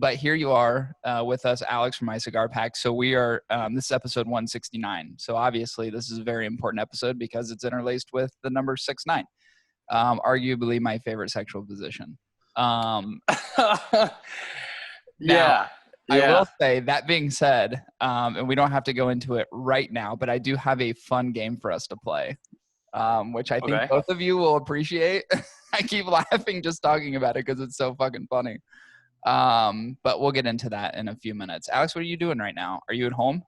But here you are with us, Alex from My Cigar Pack. So we are, this is episode 169. So obviously this is a very important episode because it's interlaced with the number 69. Arguably my favorite sexual position. Yeah. I will say, that being said, and we don't have to go into it right now, but I do have a fun game for us to play, which I think both of you will appreciate. I keep laughing just talking about it because it's so fucking funny. But we'll get into that in a few minutes. Alex, what are you doing right now? Are you at home?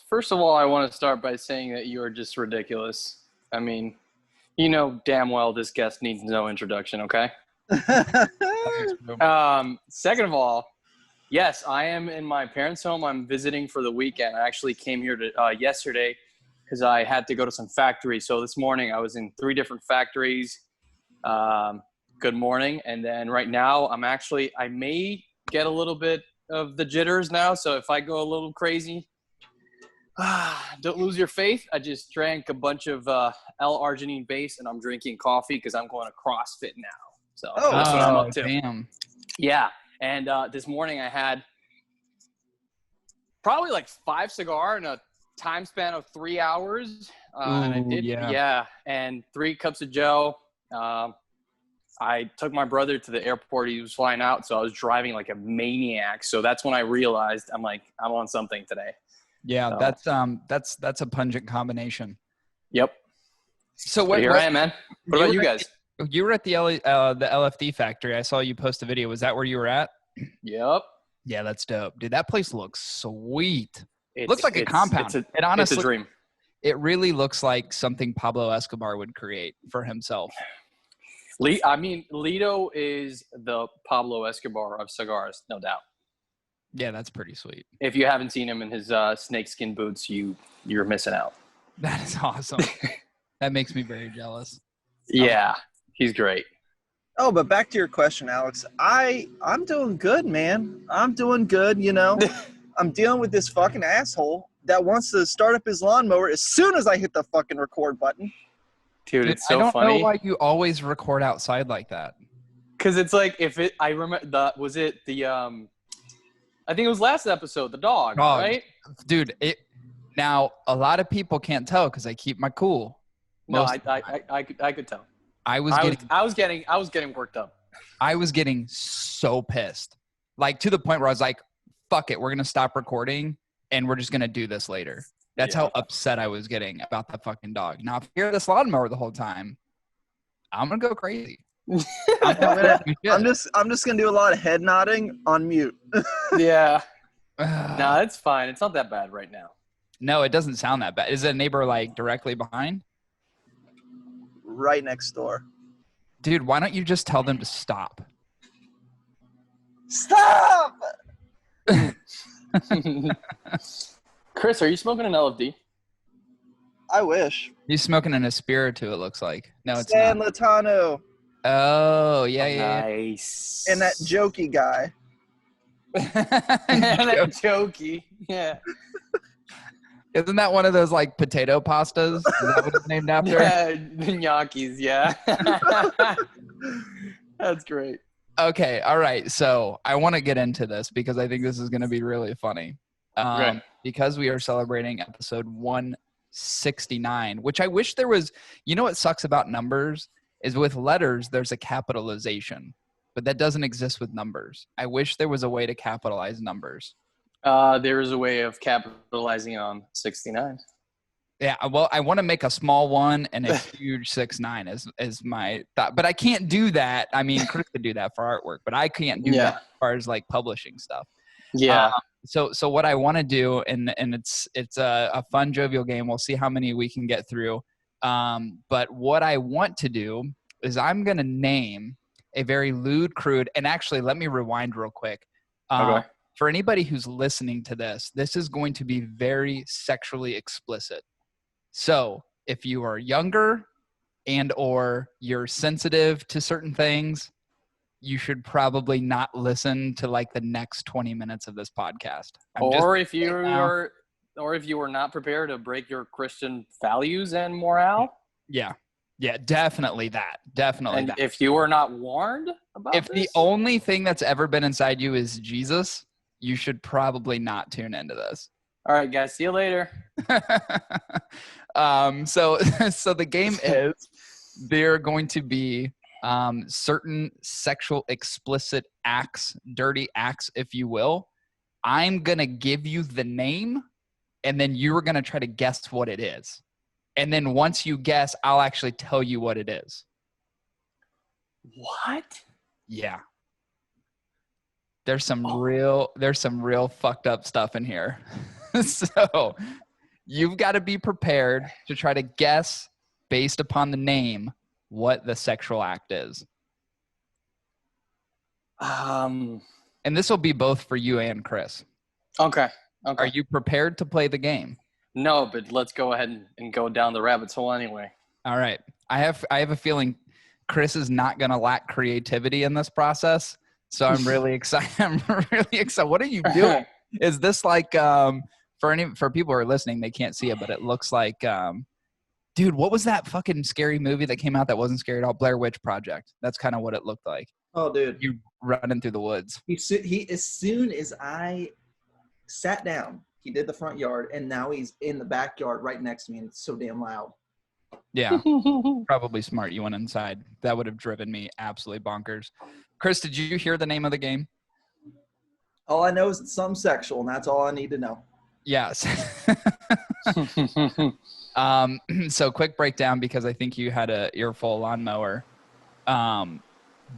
First of all, I want to start by saying that you are just ridiculous. I mean, you know damn well this guest needs no introduction, okay? Second of all, yes, I am in my parents' home. I'm visiting for the weekend. I actually came here yesterday because I had to go to some factories. So this morning I was in 3 different factories. Good morning. And then right now I may get a little bit of the jitters now. So if I go a little crazy, don't lose your faith. I just drank a bunch of L-arginine base and I'm drinking coffee because I'm going to CrossFit now. So that's what I'm up to. Damn. Yeah. And this morning I had probably like 5 cigars in a time span of 3 hours. And I did, and 3 cups of Joe. I took my brother to the airport. He was flying out, so I was driving like a maniac. So that's when I realized I'm on something today. Yeah, that's a pungent combination. Yep. So here I am, man. What about you guys? You were at the LFD factory. I saw you post a video. Was that where you were at? Yep. Yeah, that's dope, dude. That place looks sweet. It looks like a compound. It honestly, it's a dream. It really looks like something Pablo Escobar would create for himself. I mean, Lito is the Pablo Escobar of cigars, no doubt. Yeah, that's pretty sweet. If you haven't seen him in his snakeskin boots, you're missing out. That is awesome. That makes me very jealous. Yeah, he's great. Oh, but back to your question, Alex. I'm doing good, man. I'm doing good, you know. I'm dealing with this fucking asshole that wants to start up his lawnmower as soon as I hit the fucking record button. Dude, it's so funny. I don't know why you always record outside like that. Because it's like, I remember, I think it was last episode, the dog, right? Dude, now a lot of people can't tell because I keep my cool. No, I could tell. I was getting worked up. I was getting so pissed. Like to the point where I was like, fuck it, we're going to stop recording and we're just going to do this later. That's how upset I was getting about the fucking dog. Now, if you hear this lawnmower the whole time, I'm going to go crazy. I'm just going to do a lot of head nodding on mute. Yeah. No, it's fine. It's not that bad right now. No, it doesn't sound that bad. Is it a neighbor like directly behind? Right next door. Dude, why don't you just tell them to stop? Stop! Chris, are you smoking an LFD? I wish. He's smoking an Espiritu, it looks like. No, it's San not. Latano. Oh, yeah. Nice. And that jokey guy. That jokey. Yeah. Isn't that one of those like potato pastas? Is that what it's named after? Yeah, gnocchis, yeah. That's great. Okay, all right. So I want to get into this because I think this is going to be really funny. Right. Because we are celebrating episode 169, which I wish there was, you know what sucks about numbers is with letters, there's a capitalization, but that doesn't exist with numbers. I wish there was a way to capitalize numbers. There is a way of capitalizing on 69. Yeah, well, I want to make a small one and a huge 69 is my thought, but I can't do that. I mean, Chris could do that for artwork, but I can't do that as far as like publishing stuff. Yeah. So what I want to do, and it's a fun jovial game. We'll see how many we can get through. But what I want to do is I'm going to name a very lewd, crude, and actually let me rewind real quick. Okay. For anybody who's listening to this is going to be very sexually explicit. So if you are younger and or you're sensitive to certain things, you should probably not listen to like the next 20 minutes of this podcast. Or if you were not prepared to break your Christian values and morale. Yeah. Yeah, definitely that. Definitely And that. if you were not warned about If this, the only thing that's ever been inside you is Jesus, you should probably not tune into this. all right, guys, see you later. So the game is there are going to be certain sexual explicit acts, dirty acts, if you will. I'm going to give you the name, and then you're going to try to guess what it is. And then once you guess, I'll actually tell you what it is. What? Yeah. There's some real fucked up stuff in here. So you've got to be prepared to try to guess based upon the name what the sexual act is. And this will be both for you and Chris. Okay. Are you prepared to play the game? No, but let's go ahead and go down the rabbit's hole anyway. All right. I have a feeling Chris is not going to lack creativity in this process. So I'm really excited. What are you doing? Is this like for people who are listening, they can't see it, but it looks like dude, what was that fucking scary movie that came out that wasn't scary at all? Blair Witch Project. That's kind of what it looked like. Oh, dude. You running through the woods. He as soon as I sat down, he did the front yard, and now he's in the backyard right next to me, and it's so damn loud. Yeah, probably smart. You went inside. That would have driven me absolutely bonkers. Chris, did you hear the name of the game? All I know is it's something sexual, and that's all I need to know. Yes. So quick breakdown, because I think you had a earful lawnmower.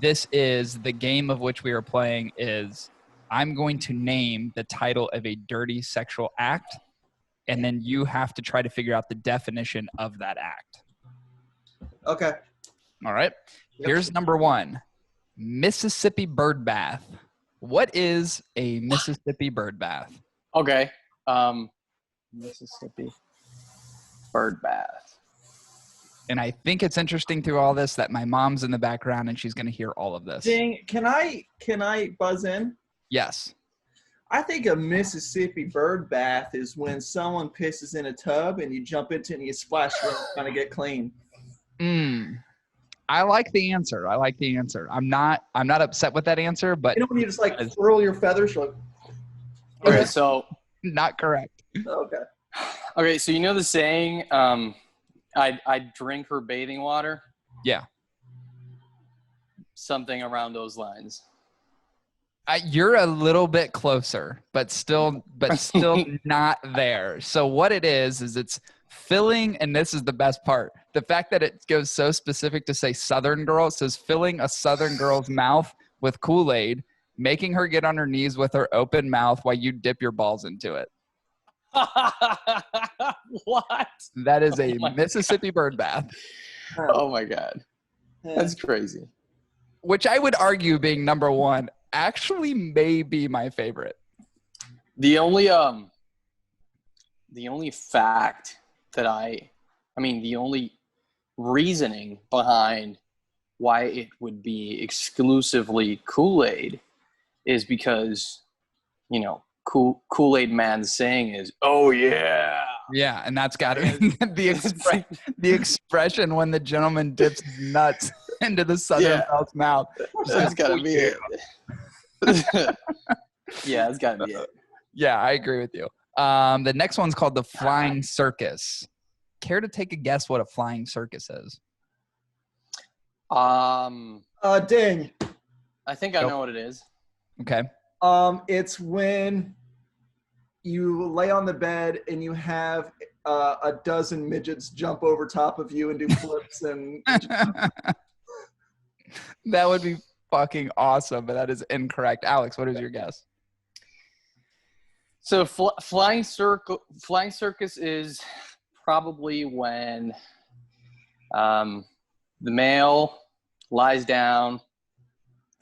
This is the game of which we are playing is I'm going to name the title of a dirty sexual act, and then you have to try to figure out the definition of that act. Okay. All right. Yep. Here's number one. Mississippi bird bath. What is a Mississippi bird bath? Okay. Mississippi bird bath. And I think it's interesting through all this that my mom's in the background and she's going to hear all of this. Ding. Can I buzz in? Yes. I think a Mississippi bird bath is when someone pisses in a tub and you jump into it and you splash around trying to get clean. I like the answer. I'm not upset with that answer, but you know when you just like twirl your feathers, you're like, okay, so not correct. Okay, so you know the saying, I drink her bathing water? Yeah. Something around those lines. You're a little bit closer, but still not there. So what it is it's filling, and this is the best part. The fact that it goes so specific to say Southern girl, it says filling a Southern girl's mouth with Kool-Aid, making her get on her knees with her open mouth while you dip your balls into it. What? That is a Mississippi bird bath. Oh my God. That's crazy. Which I would argue being number one actually may be my favorite. The only fact that the only reasoning behind why it would be exclusively Kool-Aid is because, you know, Kool-Aid man's saying is, oh yeah. Yeah, and that's got the expression when the gentleman dips nuts into the Southern girl's mouth. That's gotta be it. Yeah, that's gotta be it. Yeah, I agree with you. The next one's called the Flying Circus. Care to take a guess what a flying circus is? Ding. I think I know what it is. Okay. It's when you lay on the bed and you have a dozen midgets jump over top of you and do flips and. That would be fucking awesome, but that is incorrect. Alex, what is your guess? So flying circus is probably when the male lies down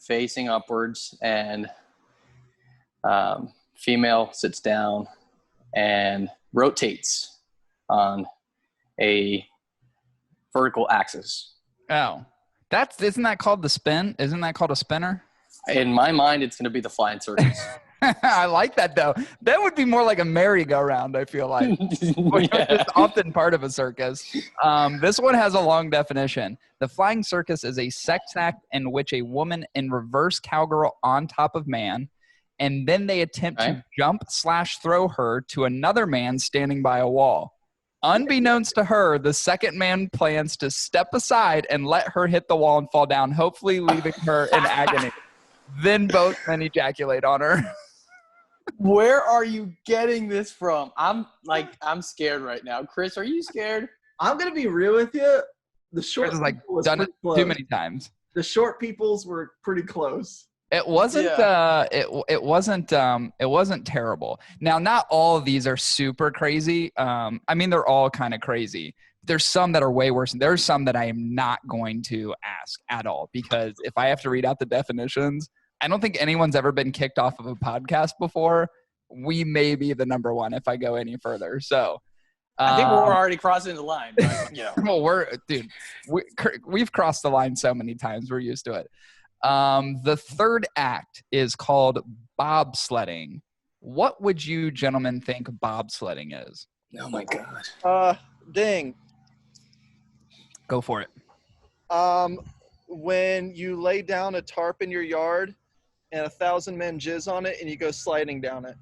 facing upwards and female sits down and rotates on a vertical axis. Oh, isn't that called the spin? Isn't that called a spinner? In my mind, it's going to be the flying circus. I like that though. That would be more like a merry-go-round, I feel like. Which is often part of a circus. This one has a long definition. The flying circus is a sex act in which a woman in reverse cowgirl on top of man, and then they attempt to jump/throw her to another man standing by a wall. Unbeknownst to her, the second man plans to step aside and let her hit the wall and fall down, hopefully leaving her in agony. Then both men ejaculate on her. Where are you getting this from? I'm scared right now. Chris, are you scared? I'm gonna be real with you. The short Chris has people was done it pretty too close. many times. The short peoples were pretty close. It wasn't it wasn't terrible. Now, not all of these are super crazy. I mean, they're all kind of crazy. There's some that are way worse. There's some that I am not going to ask at all, because if I have to read out the definitions, I don't think anyone's ever been kicked off of a podcast before. We may be the number one if I go any further. So I think we're already crossing the line. But, well, we've crossed the line so many times. We're used to it. The third act is called bobsledding. What would you gentlemen think bobsledding is? Oh my God. Ding. Go for it. When you lay down a tarp in your yard and 1,000 men jizz on it and you go sliding down it.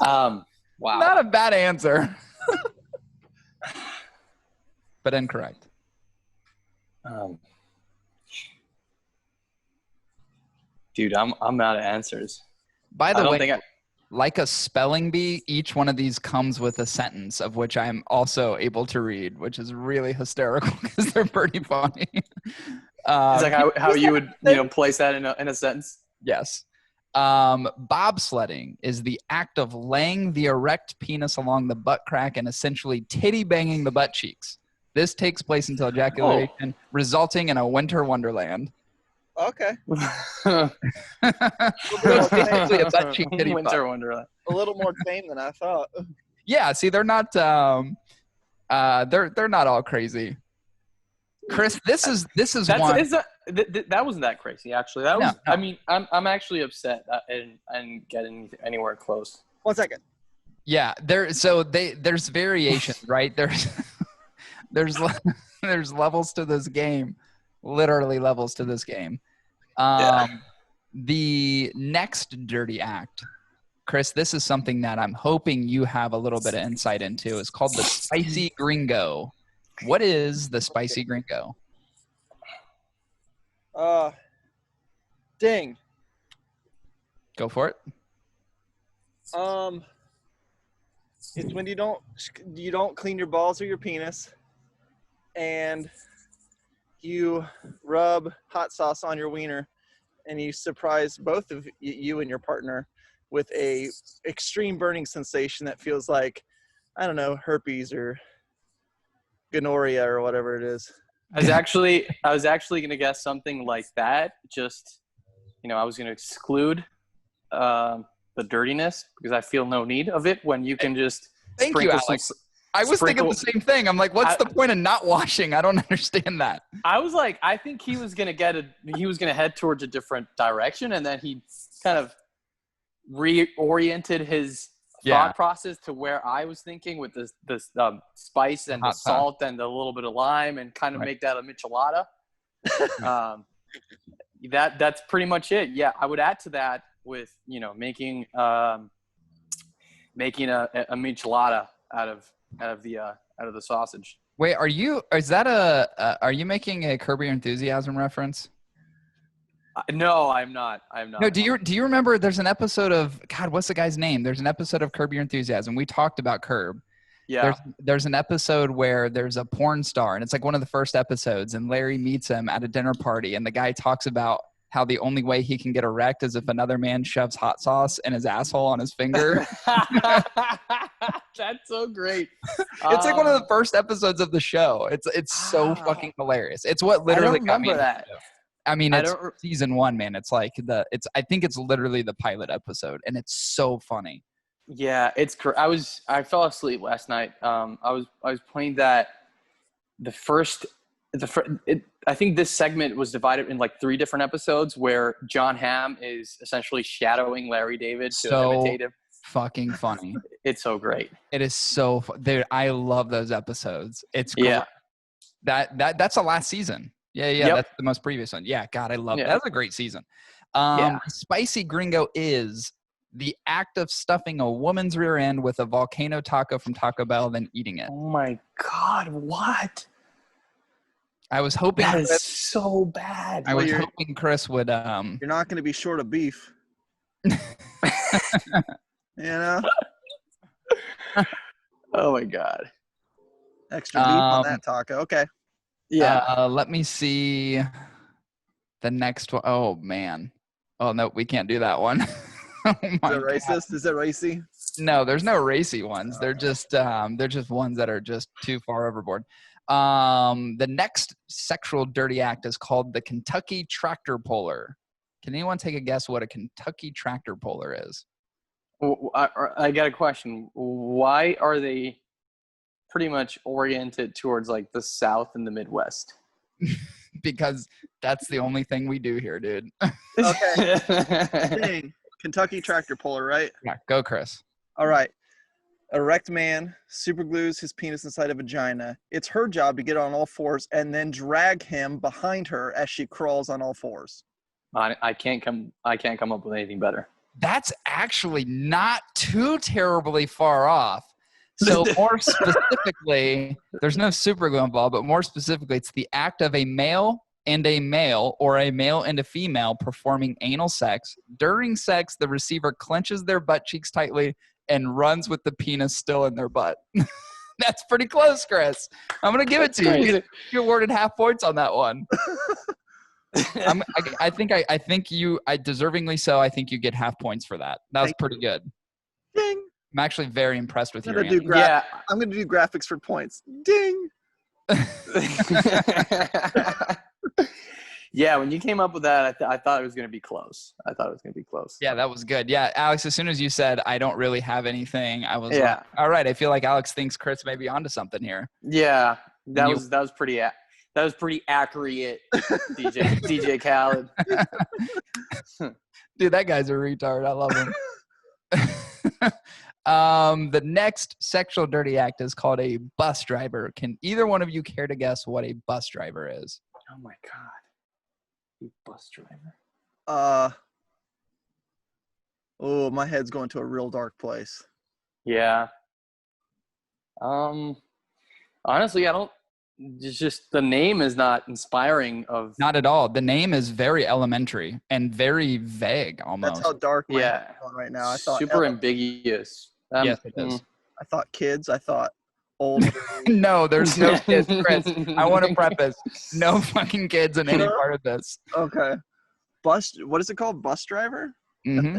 Wow. Not a bad answer. But incorrect. Dude, I'm out of answers. By the way, like a spelling bee, each one of these comes with a sentence of which I'm also able to read, which is really hysterical because they're pretty funny. It's like how you would place that in a sentence. Yes. Bobsledding is the act of laying the erect penis along the butt crack and essentially titty banging the butt cheeks. This takes place until ejaculation, resulting in a winter wonderland. Okay. Basically a butt cheek titty winter butt. wonderland. A little more tame than I thought. Yeah, see, they're not they're not all crazy. Chris, this is one. That wasn't that crazy, actually. That was. No. I mean, I'm actually upset that I didn't get anywhere close. 1 second. Yeah, there's variations, right? There's levels to this game, literally levels to this game. The next dirty act, Chris, this is something that I'm hoping you have a little bit of insight into. It's called the spicy gringo. What is the spicy gringo? Ding. Go for it. It's when you don't clean your balls or your penis, and you rub hot sauce on your wiener, and you surprise both of you and your partner with a extreme burning sensation that feels like, I don't know, herpes or gonorrhea or whatever it is. I was actually going to guess something like that. Just, I was going to exclude the dirtiness because I feel no need of it when you can just Thank you, Alex. I was thinking the same thing. I'm like, what's the point of not washing? I don't understand that. I was like, I think he was going to head towards a different direction, and then he kind of reoriented his thought process to where I was thinking with this spice and the salt and a little bit of lime and kind of make that a michelada. That's pretty much it. Yeah, I would add to that with making a michelada out of the sausage. Wait, are you making a Curb Your Enthusiasm reference? No, I'm not. No, do you remember there's an episode of, God, what's the guy's name? There's an episode of Curb Your Enthusiasm. We talked about Curb. Yeah. There's an episode where there's a porn star, and it's like one of the first episodes, and Larry meets him at a dinner party, and the guy talks about how the only way he can get erect is if another man shoves hot sauce in his asshole on his finger. That's so great. It's like one of the first episodes of the show. It's so fucking hilarious. It's what literally got me. That. I mean, it's season 1, man. It's like I think it's literally the pilot episode, and it's so funny. Yeah, I fell asleep last night. I was playing that I think this segment was divided in like 3 different episodes where John Hamm is essentially shadowing Larry David to imitate him. Fucking funny. It's so great. It is so dude, I love those episodes. It's great. Yeah. That's the last season. Yeah, Yep. That's the most previous one. Yeah, God, I love that. Yeah. That was a great season. Yeah. Spicy Gringo is the act of stuffing a woman's rear end with a volcano taco from Taco Bell, then eating it. Oh my God, what? I was hoping that is so bad. I was hoping Chris would You're not going to be short of beef. You know? Oh my God. Extra beef on that taco. Okay. Yeah. Let me see the next one. Oh man. Oh no, we can't do that one. Oh, is it racist? Is it racy? No, there's no racy ones. They're just ones that are just too far overboard. The next sexual dirty act is called the Kentucky tractor puller. Can anyone take a guess what a Kentucky tractor puller is? I got a question. Why are they pretty much oriented towards like the South and the Midwest? Because that's the only thing we do here, dude. Okay. Dang. Kentucky tractor puller, right? Yeah, go Chris. All right. Erect man superglues his penis inside a vagina. It's her job to get on all fours and then drag him behind her as she crawls on all fours. I can't come up with anything better. That's actually not too terribly far off. So more specifically, there's no super glue involved, but more specifically, it's the act of a male and a male or a male and a female performing anal sex. During sex, the receiver clenches their butt cheeks tightly and runs with the penis still in their butt. That's pretty close, Chris. I'm going to give it to you. You awarded half points on that one. I think you deservingly so. I think you get half points for that. That was pretty good. Ding. I'm actually very impressed with your answer. Yeah, I'm gonna do graphics for points. Ding. Yeah, when you came up with that, I thought it was gonna be close. Yeah, that was good. Yeah, Alex. As soon as you said I don't really have anything, I was like, all right. I feel like Alex thinks Chris may be onto something here. Yeah, that was pretty. That was pretty accurate, DJ Khaled. Dude, that guy's a retard. I love him. The next sexual dirty act is called a bus driver. Can either one of you care to guess what a bus driver is? Oh my God. A bus driver. Oh, my head's going to a real dark place. Yeah. Honestly, I don't. It's just the name is not inspiring. Not at all. The name is very elementary and very vague almost. That's how dark my head's going right now. I thought super ambiguous. Yes, it is. I thought kids. I thought old. No, there's no kids, Chris. I want to preface. No fucking kids in any part of this. Okay. What is it called? Bus driver? Mm-hmm.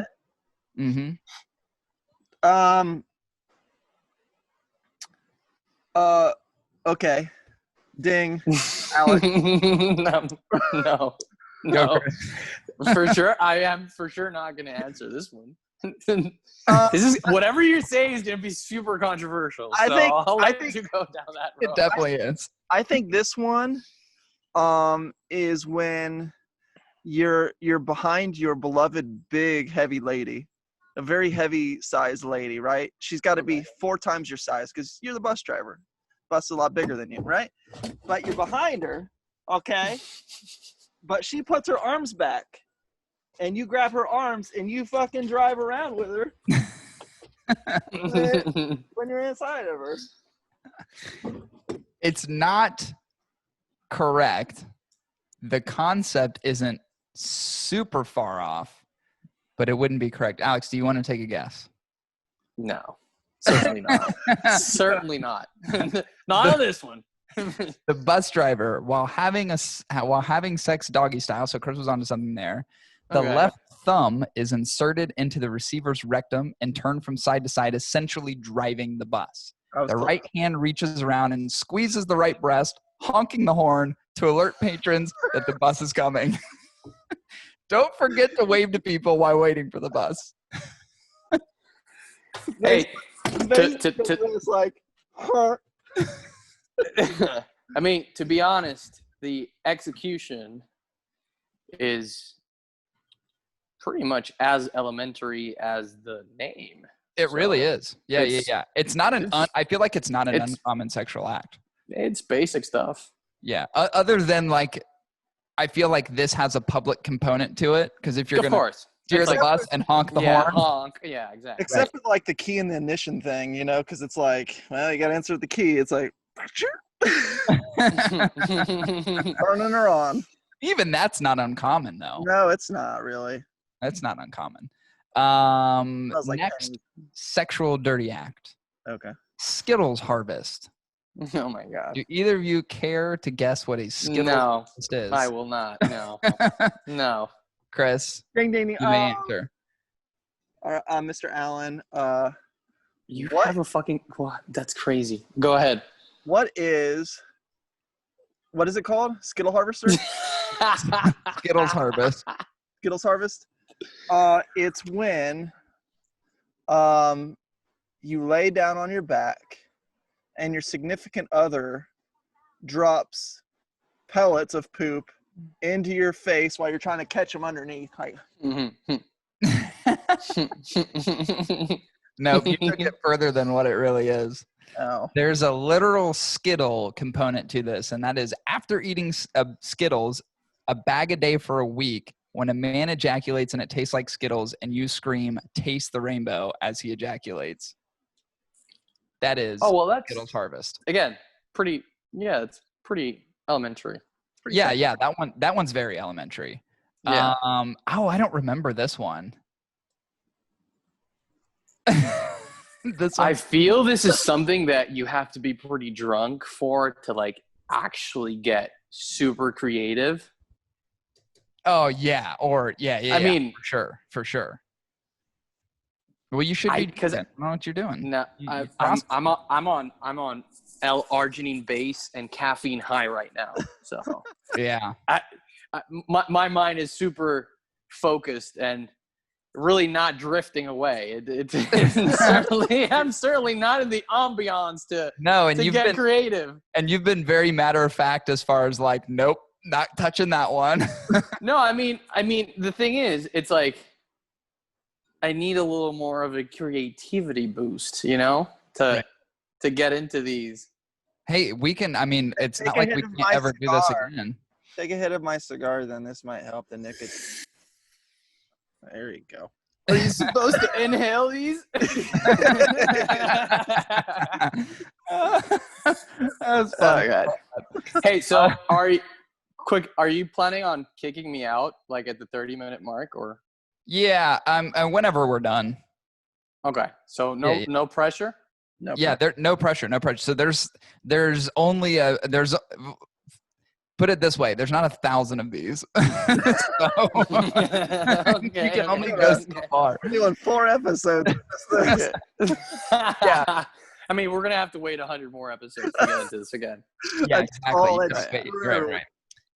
Mm-hmm. Okay. Ding. Alex. No. For sure. I am for sure not going to answer this one. This is whatever you say is going to be super controversial. I'll let you go down that road. It definitely is. I think this one is when you're behind your beloved big heavy lady, a very heavy sized lady, right? She's got to be 4 times your size because you're the bus driver. Bus is a lot bigger than you, right? But you're behind her, okay? But she puts her arms back, and you grab her arms, and you fucking drive around with her when you're inside of her. It's not correct. The concept isn't super far off, but it wouldn't be correct. Alex, do you want to take a guess? No. Certainly not. Certainly not. Not on this one. The bus driver, while having sex doggy style, so Chris was onto something there. The left thumb is inserted into the receiver's rectum and turned from side to side, essentially driving the bus. The right hand reaches around and squeezes the right breast, honking the horn to alert patrons that the bus is coming. Don't forget to wave to people while waiting for the bus. Hey. It's like, huh? I mean, to be honest, the execution is pretty much as elementary as the name. It really is. Yeah. It's not I feel like it's not an uncommon sexual act. It's basic stuff. Yeah. Other than like, I feel like this has a public component to it, because if you're going to steer the bus and honk the horn. Honk. Yeah, exactly. Except for like the key and the ignition thing, you know, because it's like, well, you got to answer the key. It's like, turning her on. Even that's not uncommon, though. No, it's not really. That's not uncommon. Like next, sexual dirty act. Okay. Skittles harvest. Oh my God. Do either of you care to guess what a Skittles harvest is? I will not. No. No. Chris, ding, ding, ding. You may answer. Mr. Allen, you have a fucking what? That's crazy. Go ahead. What is it called? Skittle harvester? Skittles harvest. Skittles harvest. It's when you lay down on your back and your significant other drops pellets of poop into your face while you're trying to catch them underneath. Like, No, you took it further than what it really is. Oh. There's a literal Skittle component to this, and that is after eating Skittles a bag a day for a week, when a man ejaculates and it tastes like Skittles and you scream, "Taste the rainbow," as he ejaculates. That is that's Skittles harvest. Again, it's pretty elementary. Yeah, that one's very elementary. Yeah. I don't remember this one. I feel this is something that you have to be pretty drunk for to like actually get super creative. Oh yeah, I mean, for sure. Well, you should be because I don't know what you're doing. No, I'm on L-arginine base and caffeine high right now. So yeah, my mind is super focused and really not drifting away. I'm certainly not in the ambiance to get creative. And you've been very matter of fact as far as like, nope, not touching that one. No, I mean, the thing is, it's like I need a little more of a creativity boost, you know, to get into these. Hey, we can. I mean, it's not like we can't ever do this again. Take a hit of my cigar, then this might help the nicotine. There you go. Are you supposed to inhale these? That's funny. Oh, God. Hey, so are you planning on kicking me out like at the 30-minute mark or? Yeah, whenever we're done. Okay, so no pressure. No pressure. So there's only put it this way, there's not 1,000 of these. So, you can only go so far. We're doing 4 episodes. Yeah. I mean, we're going to have to wait 100 more episodes to get into this again. Yeah, exactly. Right.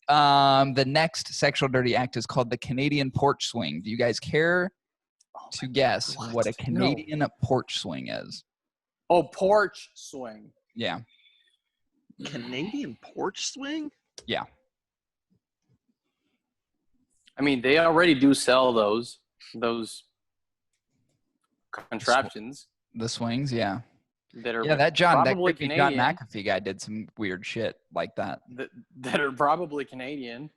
The next sexual dirty act is called the Canadian porch swing. Do you guys care to guess what a Canadian porch swing is? Oh, porch swing. Yeah. Canadian porch swing? Yeah. I mean, they already do sell those contraptions. The swings, yeah. That John McAfee guy did some weird shit like that. That are probably Canadian.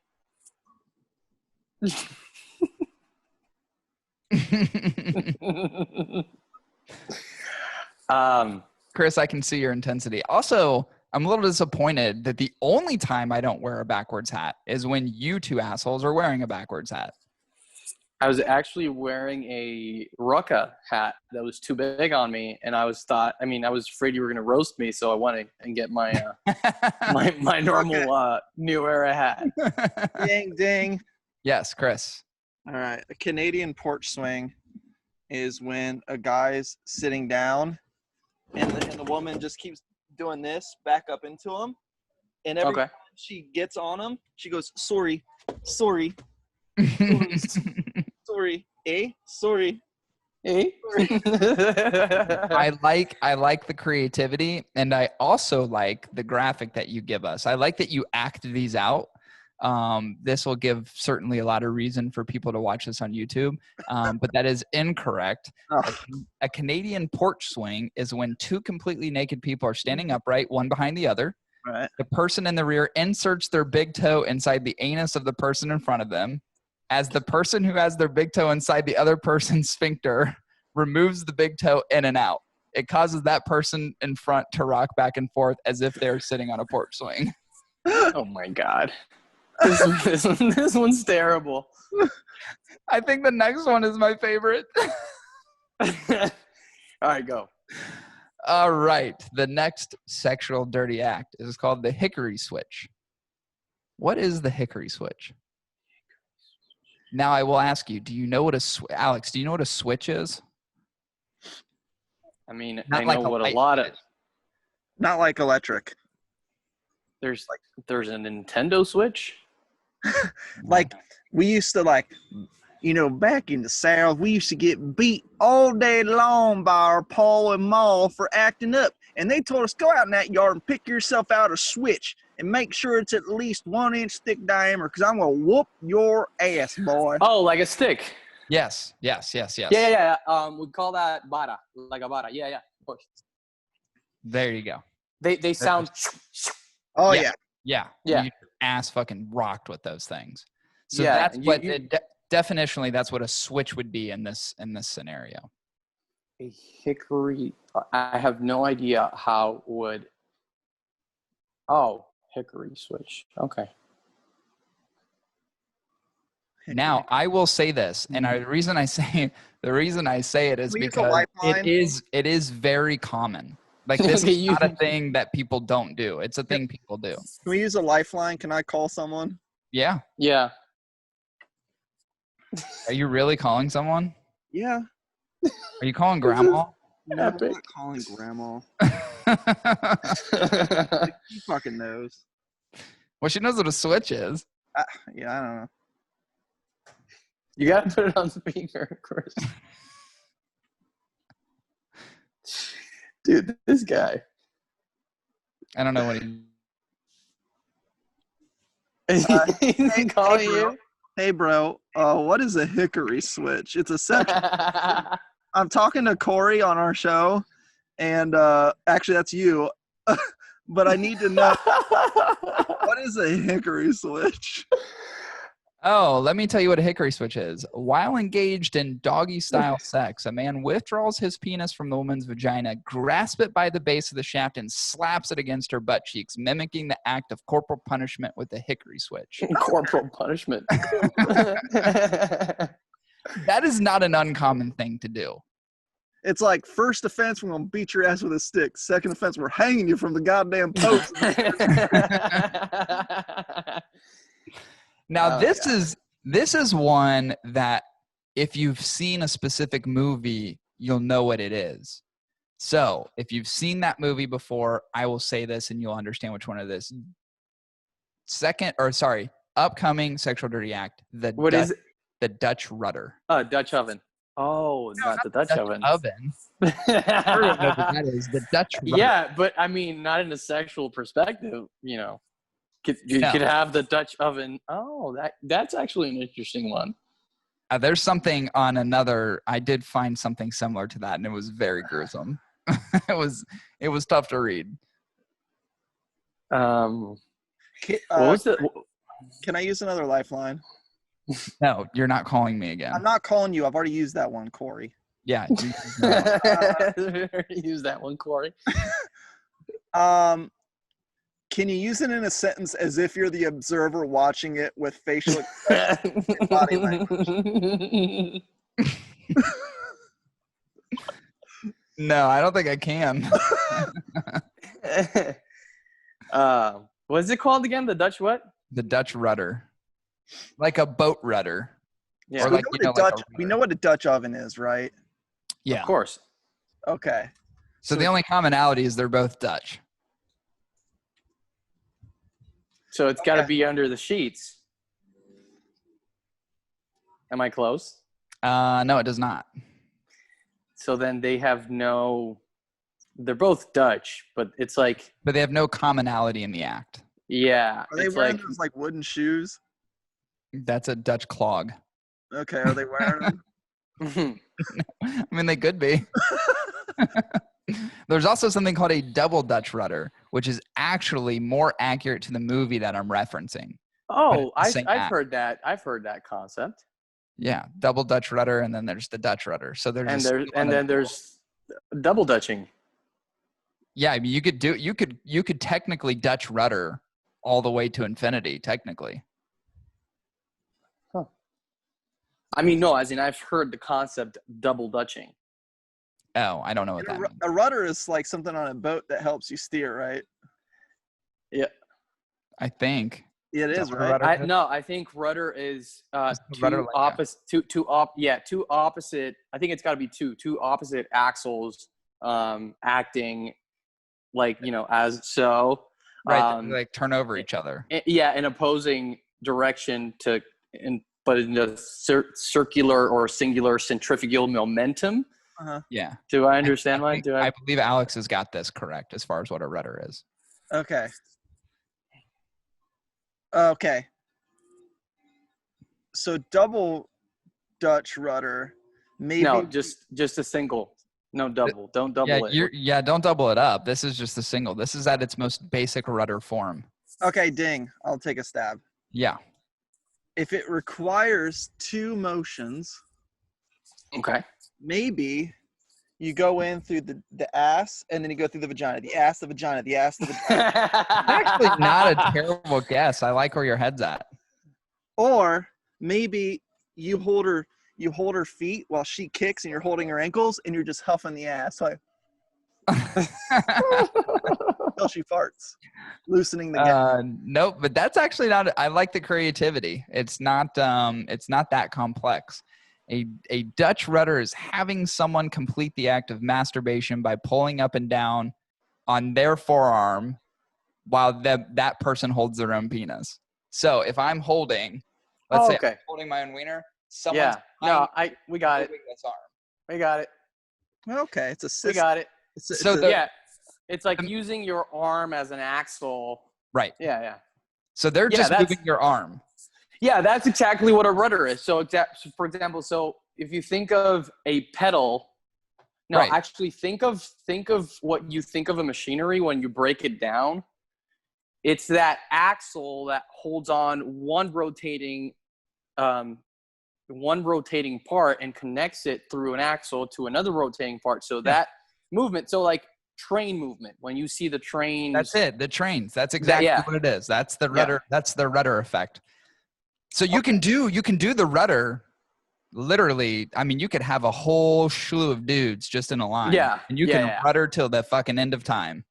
Chris, I can see your intensity. Also, I'm a little disappointed that the only time I don't wear a backwards hat is when you two assholes are wearing a backwards hat. I was actually wearing a Rucka hat that was too big on me, and I was afraid you were going to roast me, so I went and get my my normal New Era hat. Ding, ding. Yes, Chris. All right. A Canadian porch swing is when a guy's sitting down, and the woman just keeps doing this back up into him, and every time she gets on him, she goes, sorry, sorry. Sorry, sorry. Eh? I like the creativity, and I also like the graphic that you give us. I like that you act these out. This will give certainly a lot of reason for people to watch this on YouTube, but that is incorrect. A Canadian porch swing is when two completely naked people are standing upright, one behind the other. Right. The person in the rear inserts their big toe inside the anus of the person in front of them. As the person who has their big toe inside the other person's sphincter removes the big toe in and out. It causes that person in front to rock back and forth as if they're sitting on a porch swing. Oh my God. This one's terrible. I think the next one is my favorite. All right, go. All right. The next sexual dirty act is called the Hickory Switch. What is the Hickory Switch? Now I will ask you, do you know what Alex, do you know what a switch is? I mean, Not I like know what a light lot of switch. Not like electric. there's a Nintendo Switch. Like we used to back in the South, we used to get beat all day long by our pa and ma for acting up. And they told us, go out in that yard and pick yourself out a switch and make sure it's at least 1 inch thick diameter because I'm going to whoop your ass, boy. Oh, like a stick. Yes. Yeah. We call that vara, like a vara. Yeah, of course. There you go. They sound. Oh, Yeah. yeah. Yeah. Your ass fucking rocked with those things. So Yeah, that's what definitionally that's what a switch would be in this scenario. A hickory. I have no idea how would. Oh, hickory switch. Okay. Now I will say this, and the reason I say it is because it is very common. Like this is not a thing that people don't do. It's a thing people do. Can we use a lifeline? Can I call someone? Yeah. Yeah. Are you really calling someone? Yeah. Are you calling grandma? No, I'm not calling grandma. She fucking knows. Well, she knows what a switch is. Yeah, I don't know. You gotta put it on speaker, Chris. Dude, this guy. I don't know what he. He's calling you. Hey, bro. What is a hickory switch? It's a section. I'm talking to Corey on our show, and actually, that's you. But I need to know what is a hickory switch? Oh, let me tell you what a hickory switch is. While engaged in doggy-style sex, a man withdraws his penis from the woman's vagina, grasps it by the base of the shaft, and slaps it against her butt cheeks, mimicking the act of corporal punishment with a hickory switch. Corporal punishment. That is not an uncommon thing to do. It's like, first offense, we're going to beat your ass with a stick. Second offense, we're hanging you from the goddamn post. Now, this is one that if you've seen a specific upcoming you'll know what it is. So if you've seen that movie before, I will say this and you'll understand which one it is. Upcoming sexual dirty act. The Dutch rudder. Dutch oven. Oh, No, not the Dutch oven. Everyone knows what that is. The Dutch rudder. Yeah, but I mean, not in a sexual perspective, you know. You could have the Dutch oven. Oh, that's actually an interesting one. There's something on another. I did find something similar to that, and it was very gruesome. It was tough to read. What was it? Can I use another lifeline? No, you're not calling me again. I'm not calling you. I've already used that one, Corey. Yeah. Use that one, Corey. Can you use it in a sentence as if you're the observer watching it with facial expressions and body language? No, I don't think I can. What is it called again? The Dutch what? The Dutch rudder. Like a boat rudder. Yeah. Or We know what a Dutch oven is, right? Yeah. Of course. Okay. So the only commonality is they're both Dutch. So it's got to be under the sheets. Am I close? No, it does not. So then they have no. They're both Dutch, but it's like. But they have no commonality in the act. Yeah. Are they wearing those like wooden shoes? That's a Dutch clog. Okay, are they wearing them? I mean, they could be. There's also something called a double Dutch rudder, which is actually more accurate to the movie that I'm referencing. Oh, I've heard that. I've heard that concept. Yeah, double Dutch rudder, and then there's the Dutch rudder. So there's there's double Dutching. Yeah, I mean, you could technically Dutch rudder all the way to infinity, technically. Huh. I mean, no, as in I've heard the concept double Dutching. Oh, I don't know what that means. A rudder is like something on a boat that helps you steer, right? Yeah. I think. Yeah, it is, right? I think rudder is two opposite. I think it's got to be two opposite axles acting like, as so. Right, like turn over each other. In opposing direction but in the circular or singular centrifugal momentum. Uh-huh. Yeah. Do I understand mine? I believe Alex has got this correct as far as what a rudder is. Okay. Okay. So double Dutch rudder, maybe. No, just a single. No double. Don't double it. Don't double it up. This is just a single. This is at its most basic rudder form. Okay, ding. I'll take a stab. Yeah. If it requires two motions, okay, maybe you go in through the ass and then you go through the vagina. The ass, the vagina, the ass, the vagina. Actually, not a terrible guess. I like where your head's at. Or maybe you hold her feet while she kicks and you're holding her ankles and you're just huffing the ass like until she farts, loosening the gap. Nope, but that's actually not. I like the creativity. It's not that complex. A Dutch rudder is having someone complete the act of masturbation by pulling up and down on their forearm while that person holds their own penis. So if I'm holding, let's say I'm holding my own wiener, someone's we got it. This arm. We got it. Okay, it's a system. We got it. It's like the, using your arm as an axle. Right. Yeah. So they're just moving your arm. Yeah, that's exactly what a rudder is. So, for example, if you think of a pedal, actually think of what you think of a machinery when you break it down. It's that axle that holds on one rotating part and connects it through an axle to another rotating part. So that movement, so like train movement, when you see the trains. That's it. The trains. That's exactly what it is. That's the rudder. Yeah. That's the rudder effect. So you can do the rudder literally. I mean, you could have a whole slew of dudes just in a line. Yeah. And you can rudder till the fucking end of time.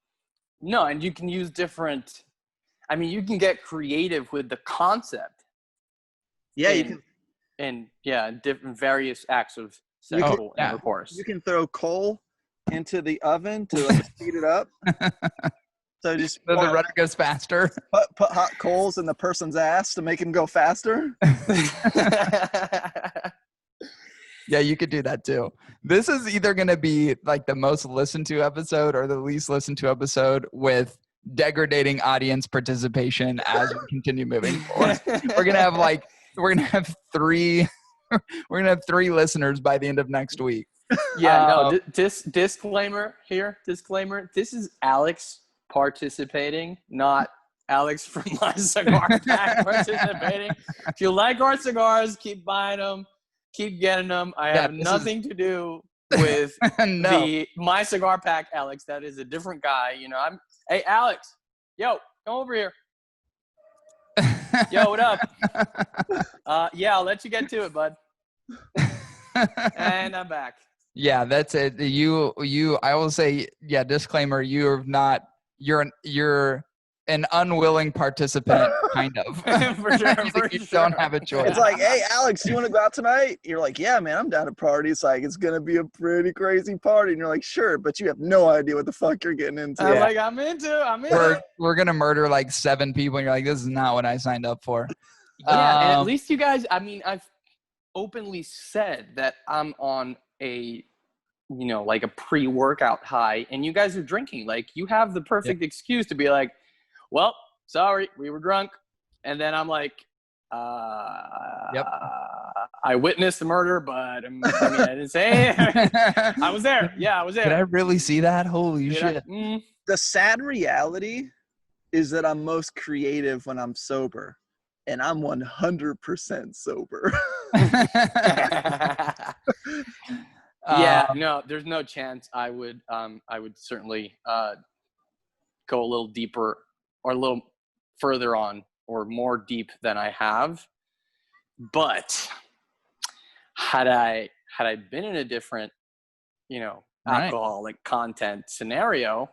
No, and you can use different. I mean, you can get creative with the concept. Yeah, you can. And different various acts of sexual intercourse. You can throw coal into the oven to speed it up. So just the rudder goes faster. Put hot coals in the person's ass to make him go faster. Yeah, you could do that too. This is either going to be like the most listened to episode or the least listened to episode with degrading audience participation as we continue moving forward. We're gonna have three listeners by the end of next week. Disclaimer here. Disclaimer. This is Alex participating, not Alex from my cigar pack participating. If you like our cigars, keep buying them, keep getting them. I have nothing to do with my cigar pack, Alex. That is a different guy. Hey, Alex. Yo, come over here. Yo, what up? I'll let you get to it, bud. And I'm back. Yeah, that's it. I will say, disclaimer, you're an unwilling participant, kind of. For sure. You don't have a choice. It's like, hey, Alex, you want to go out tonight? You're like, yeah, man, I'm down to party. It's like, it's going to be a pretty crazy party. And you're like, sure, but you have no idea what the fuck you're getting into. I'm like, I'm into. We're going to murder like 7 people. And you're like, this is not what I signed up for. Yeah, and at least you guys, I mean, I've openly said that I'm on a like a pre-workout high, and you guys are drinking. Like, you have the perfect excuse to be like, well, sorry, we were drunk. And then I'm like, I witnessed the murder, but I didn't say anything. I was there. Yeah, I was there. Did I really see that? Holy shit. The sad reality is that I'm most creative when I'm sober, and I'm 100% sober. Yeah, no, there's no chance I would certainly go a little deeper or a little further on or more deep than I have. But had I been in a different, alcoholic content scenario,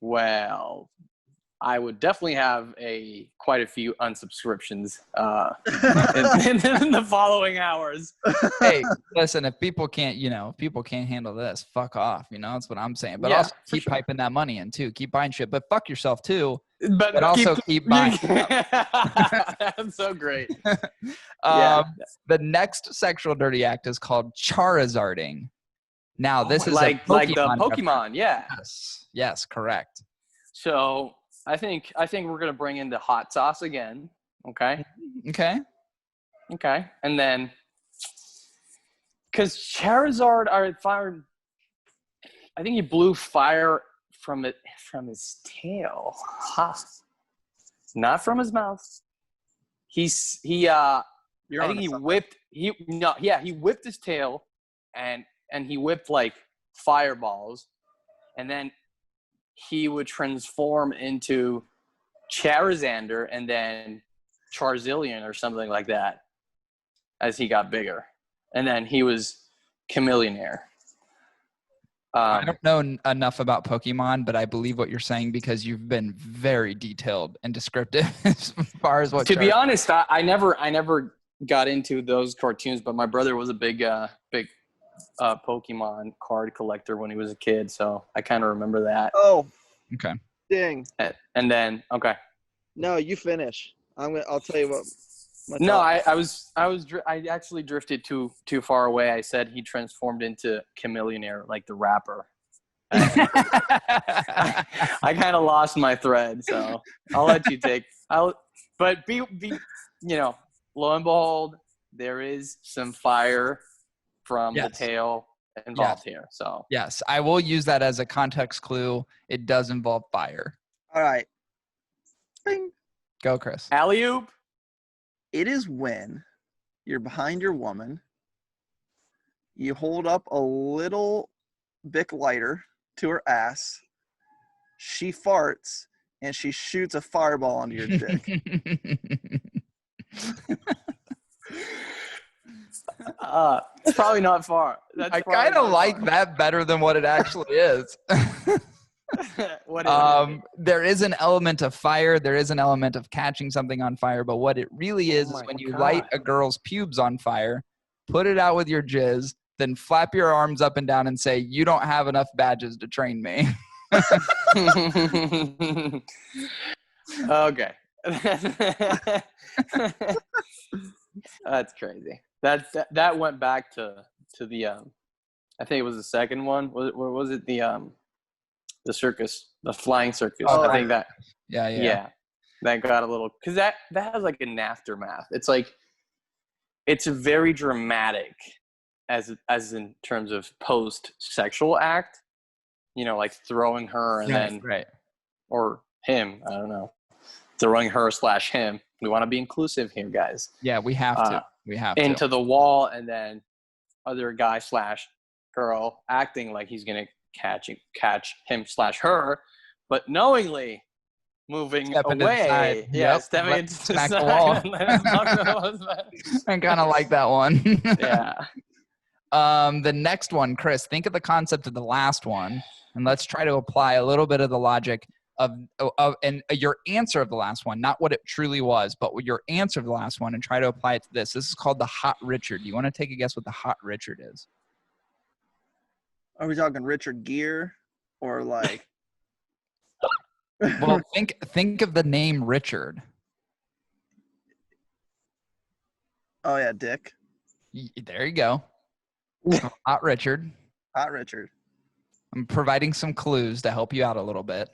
well, I would definitely have quite a few unsubscriptions in the following hours. Hey, listen, if people can't handle this, fuck off. That's what I'm saying. But also keep piping that money in too. Keep buying shit, but fuck yourself too. But also keep buying. That's so great. The next sexual dirty act is called Charizarding. Now, this is like the Pokemon. Yeah. Yes, correct. So I think we're gonna bring in the hot sauce again. Okay. And then, because Charizard fired, I think he blew fire from his tail. Not from his mouth. He whipped his tail and he whipped like fireballs, and then he would transform into Charizard and then Charizillion or something like that as he got bigger. And then he was Chameleonaire. I don't know enough about Pokemon, but I believe what you're saying because you've been very detailed and descriptive as far as what. To be honest, I never got into those cartoons, but my brother was a big Pokemon card collector when he was a kid, so I kind of remember that. Oh, okay. Ding. And then No, you finish. I'll tell you what. No, I actually drifted too far away. I said he transformed into Chameleonaire, like the rapper. I kind of lost my thread, so I'll let you take. But be lo and behold, there is some fire from the tail involved here. So yes, I will use that as a context clue. It does involve fire. All right. Bing. Go, Chris. Alley-oop. It is when you're behind your woman, you hold up a little Bic lighter to her ass, she farts, and she shoots a fireball onto your dick. It's probably not far. I kind of like that better than what it actually is. What is it? There is an element of fire. There is an element of catching something on fire. But what it really is when you light a girl's pubes on fire, put it out with your jizz, then flap your arms up and down and say, "You don't have enough badges to train me." Okay. That's crazy. That went back to the I think it was the second one. What was it? The circus, the flying circus. Oh, I think that. Yeah. That got a little, because that has like an aftermath. It's like, it's very dramatic as in terms of post-sexual act. Like throwing her and then or him. I don't know. Throwing her / him. We want to be inclusive here, guys. Yeah, we have to. Into the wall, and then other guy / girl acting like he's gonna catch him / her, but knowingly moving away. Stepping into the wall. I kind of like that one. Yeah. The next one, Chris, think of the concept of the last one, and let's try to apply a little bit of the logic of your answer of the last one, not what it truly was, but your answer of the last one, and try to apply it to this. This is called the Hot Richard. Do you want to take a guess what the Hot Richard is? Are we talking Richard Gere or like? Well, think of the name Richard. Oh yeah, Dick. There you go. Hot Richard. Hot Richard. I'm providing some clues to help you out a little bit.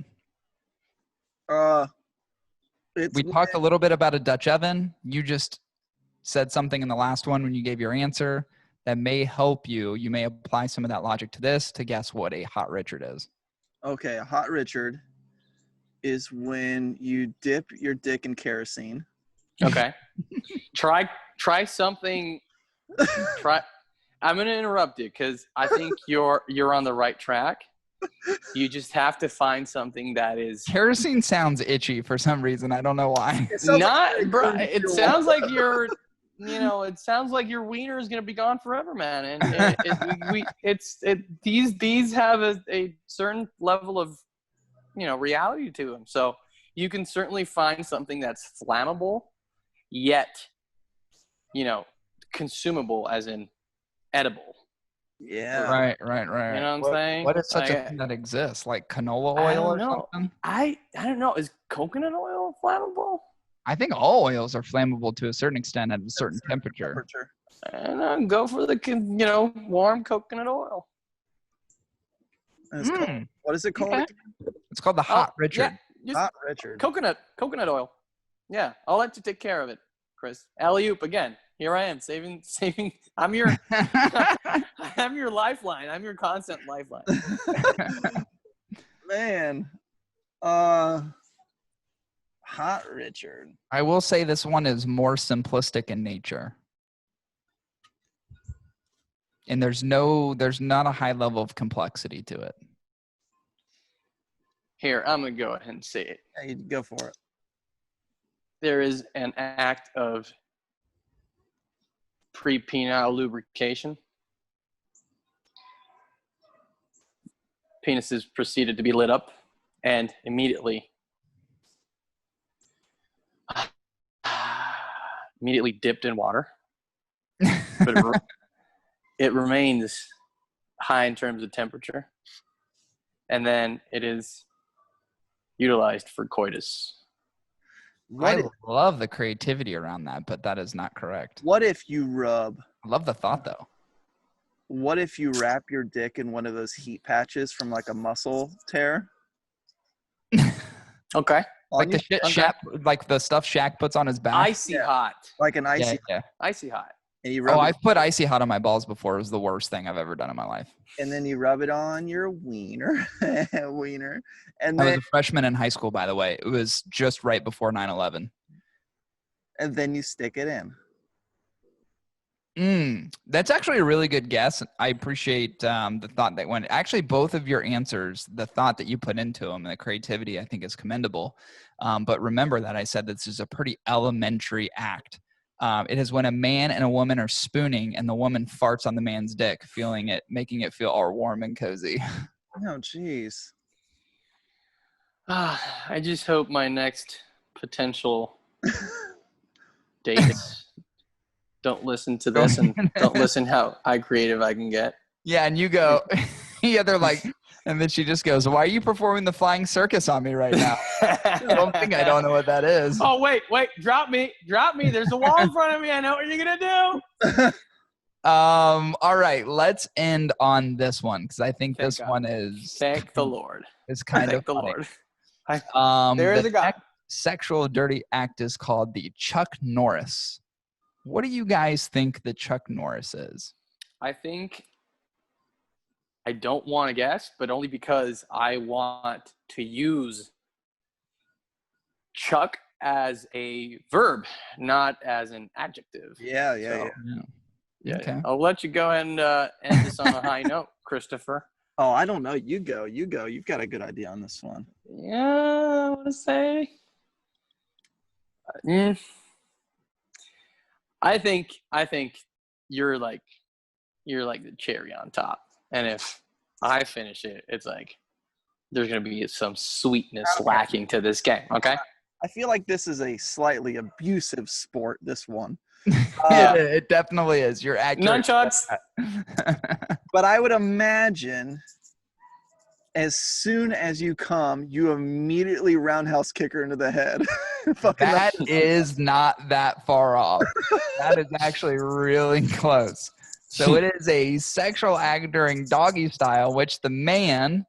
We talked a little bit about a Dutch oven. You just said something in the last one when you gave your answer that may help you. You may apply some of that logic to this to guess what a Hot Richard is. Okay, a Hot Richard is when you dip your dick in kerosene. Okay. Try something. I'm going to interrupt you because I think you're on the right track. You just have to find something that is. Kerosene sounds itchy for some reason. I don't know why. It sounds like your wiener is going to be gone forever, man. And these have a certain level of, reality to them. So you can certainly find something that's flammable, yet, consumable as in edible. Yeah. Right. You know what I'm saying? What is such a thing that exists? Like canola oil or something? I don't know. Is coconut oil flammable? I think all oils are flammable to a certain extent at a certain temperature. And go for the warm coconut oil. What is it called? Okay. It's called the Hot Richard. Yeah, Hot Richard. Coconut oil. Yeah, I'll let you take care of it, Chris. Alley-oop again. Here I am saving. I'm your lifeline. I'm your constant lifeline. Man. Hot Richard. I will say this one is more simplistic in nature. And there's not a high level of complexity to it. Here, I'm going to go ahead and say it. Yeah, you go for it. There is an act of pre-penile lubrication. Penis is proceeded to be lit up and immediately dipped in water. But it remains high in terms of temperature. And then it is utilized for coitus. I love the creativity around that, but that is not correct. What if you rub? I love the thought, though. What if you wrap your dick in one of those heat patches from like a muscle tear? Okay. Like the shit Shaq, like the stuff Shaq puts on his back. Icy hot. Like an icy. Yeah. Icy hot. And you rub I've put icy hot on my balls before. It was the worst thing I've ever done in my life. And then you rub it on your wiener. And I was a freshman in high school, by the way. It was just right before 9/11. And then you stick it in. That's actually a really good guess. I appreciate the thought that went. Actually, both of your answers, the thought that you put into them, and the creativity, I think is commendable. But remember that I said this is a pretty elementary act. It is when a man and a woman are spooning and the woman farts on the man's dick, making it feel all warm and cozy. Oh, jeez. I just hope my next potential dates don't listen to this and don't listen how creative I can get. Yeah, and you go, yeah, they're like, and then she just goes, "Why are you performing the flying circus on me right now?" I don't know what that is. Oh, wait, drop me. There's a wall in front of me. I know what you're going to do. All right, let's end on this one because I think this one is. Thank the Lord. It's kind of funny. The Lord. There is a guy. Sexual dirty act is called the Chuck Norris. What do you guys think the Chuck Norris is? I don't want to guess, but only because I want to use Chuck as a verb, not as an adjective. Yeah. Okay. I'll let you go ahead and end this on a high note, Christopher. Oh, I don't know. You go. You've got a good idea on this one. Yeah, I want to say. I think you're like the cherry on top, and if I finish it, it's like there's gonna be some sweetness lacking to this game. Okay. I feel like this is a slightly abusive sport. This one. It definitely is. You're accurate. Nunchucks. But I would imagine, as soon as you come, you immediately roundhouse kick her into the head. That is not that far off. That is actually really close. So it is a sexual act during doggy style, which the man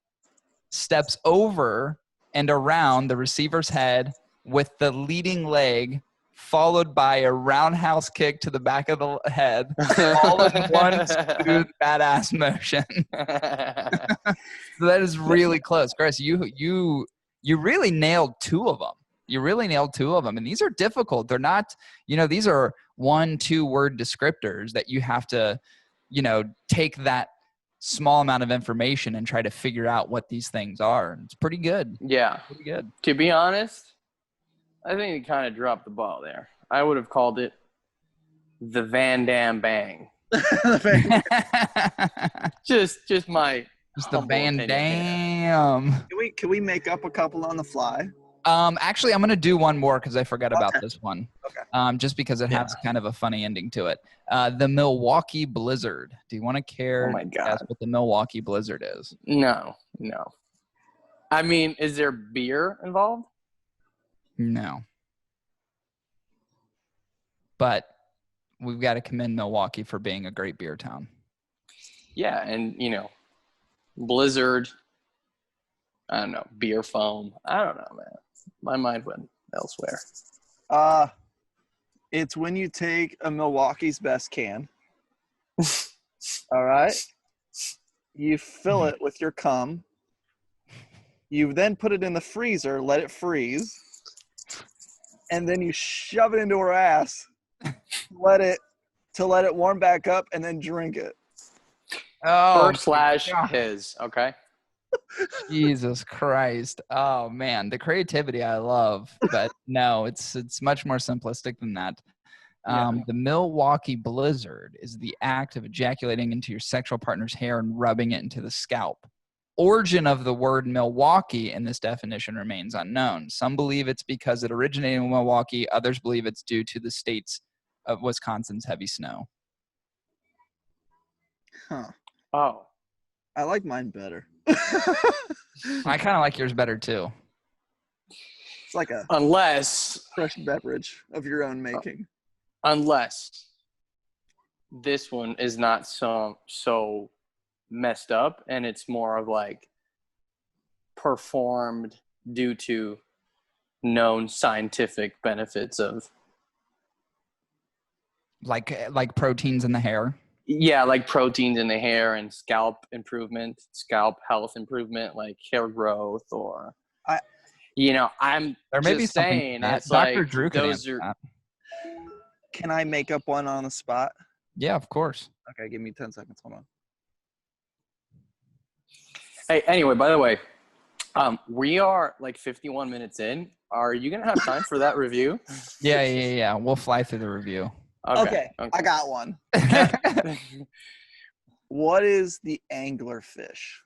steps over and around the receiver's head with the leading leg, followed by a roundhouse kick to the back of the head, all in one smooth, badass motion. So that is really close. Chris, you really nailed 2 of them. You really nailed 2 of them. And these are difficult. They're not, these are 1-2 word descriptors that you have to, take that small amount of information and try to figure out what these things are. It's pretty good. Yeah. Pretty good. To be honest, I think he kind of dropped the ball there. I would have called it the Van Damme Bang. just my the Van Damme. Can we make up a couple on the fly? Actually, I'm going to do one more because I forgot about this one. Okay. Just because it has kind of a funny ending to it. The Milwaukee Blizzard. Do you want to care? Oh my God. Guess what the Milwaukee Blizzard is? No. I mean, is there beer involved? No. But we've got to commend Milwaukee for being a great beer town. Yeah, and, Blizzard, I don't know, beer foam. I don't know, man. My mind went elsewhere. It's when you take a Milwaukee's Best can. All right. You fill it with your cum. You then put it in the freezer, let it freeze. And then you shove it into her ass. Let it warm back up and then drink it. Oh, / his, okay? Jesus Christ. Oh man, the creativity I love, but no, it's much more simplistic than that. The Milwaukee Blizzard is the act of ejaculating into your sexual partner's hair and rubbing it into the scalp. Origin of the word Milwaukee in this definition remains unknown. Some believe it's because it originated in Milwaukee. Others believe it's due to the states of Wisconsin's heavy snow. Huh. Oh. I like mine better. I kind of like yours better too. It's like a fresh beverage of your own making. Unless this one is not so messed up and it's more of like performed due to known scientific benefits of like proteins in the hair. Yeah, like proteins in the hair and scalp improvement, scalp health improvement, like hair growth, or I'm just saying it's Dr. like Drew those are. That. Can I make up one on the spot? Yeah, of course. Okay, give me 10 seconds. Hold on. Hey, anyway, by the way, we are like 51 minutes in. Are you gonna have time for that review? Yeah. We'll fly through the review. Okay. I got one. What is the anglerfish?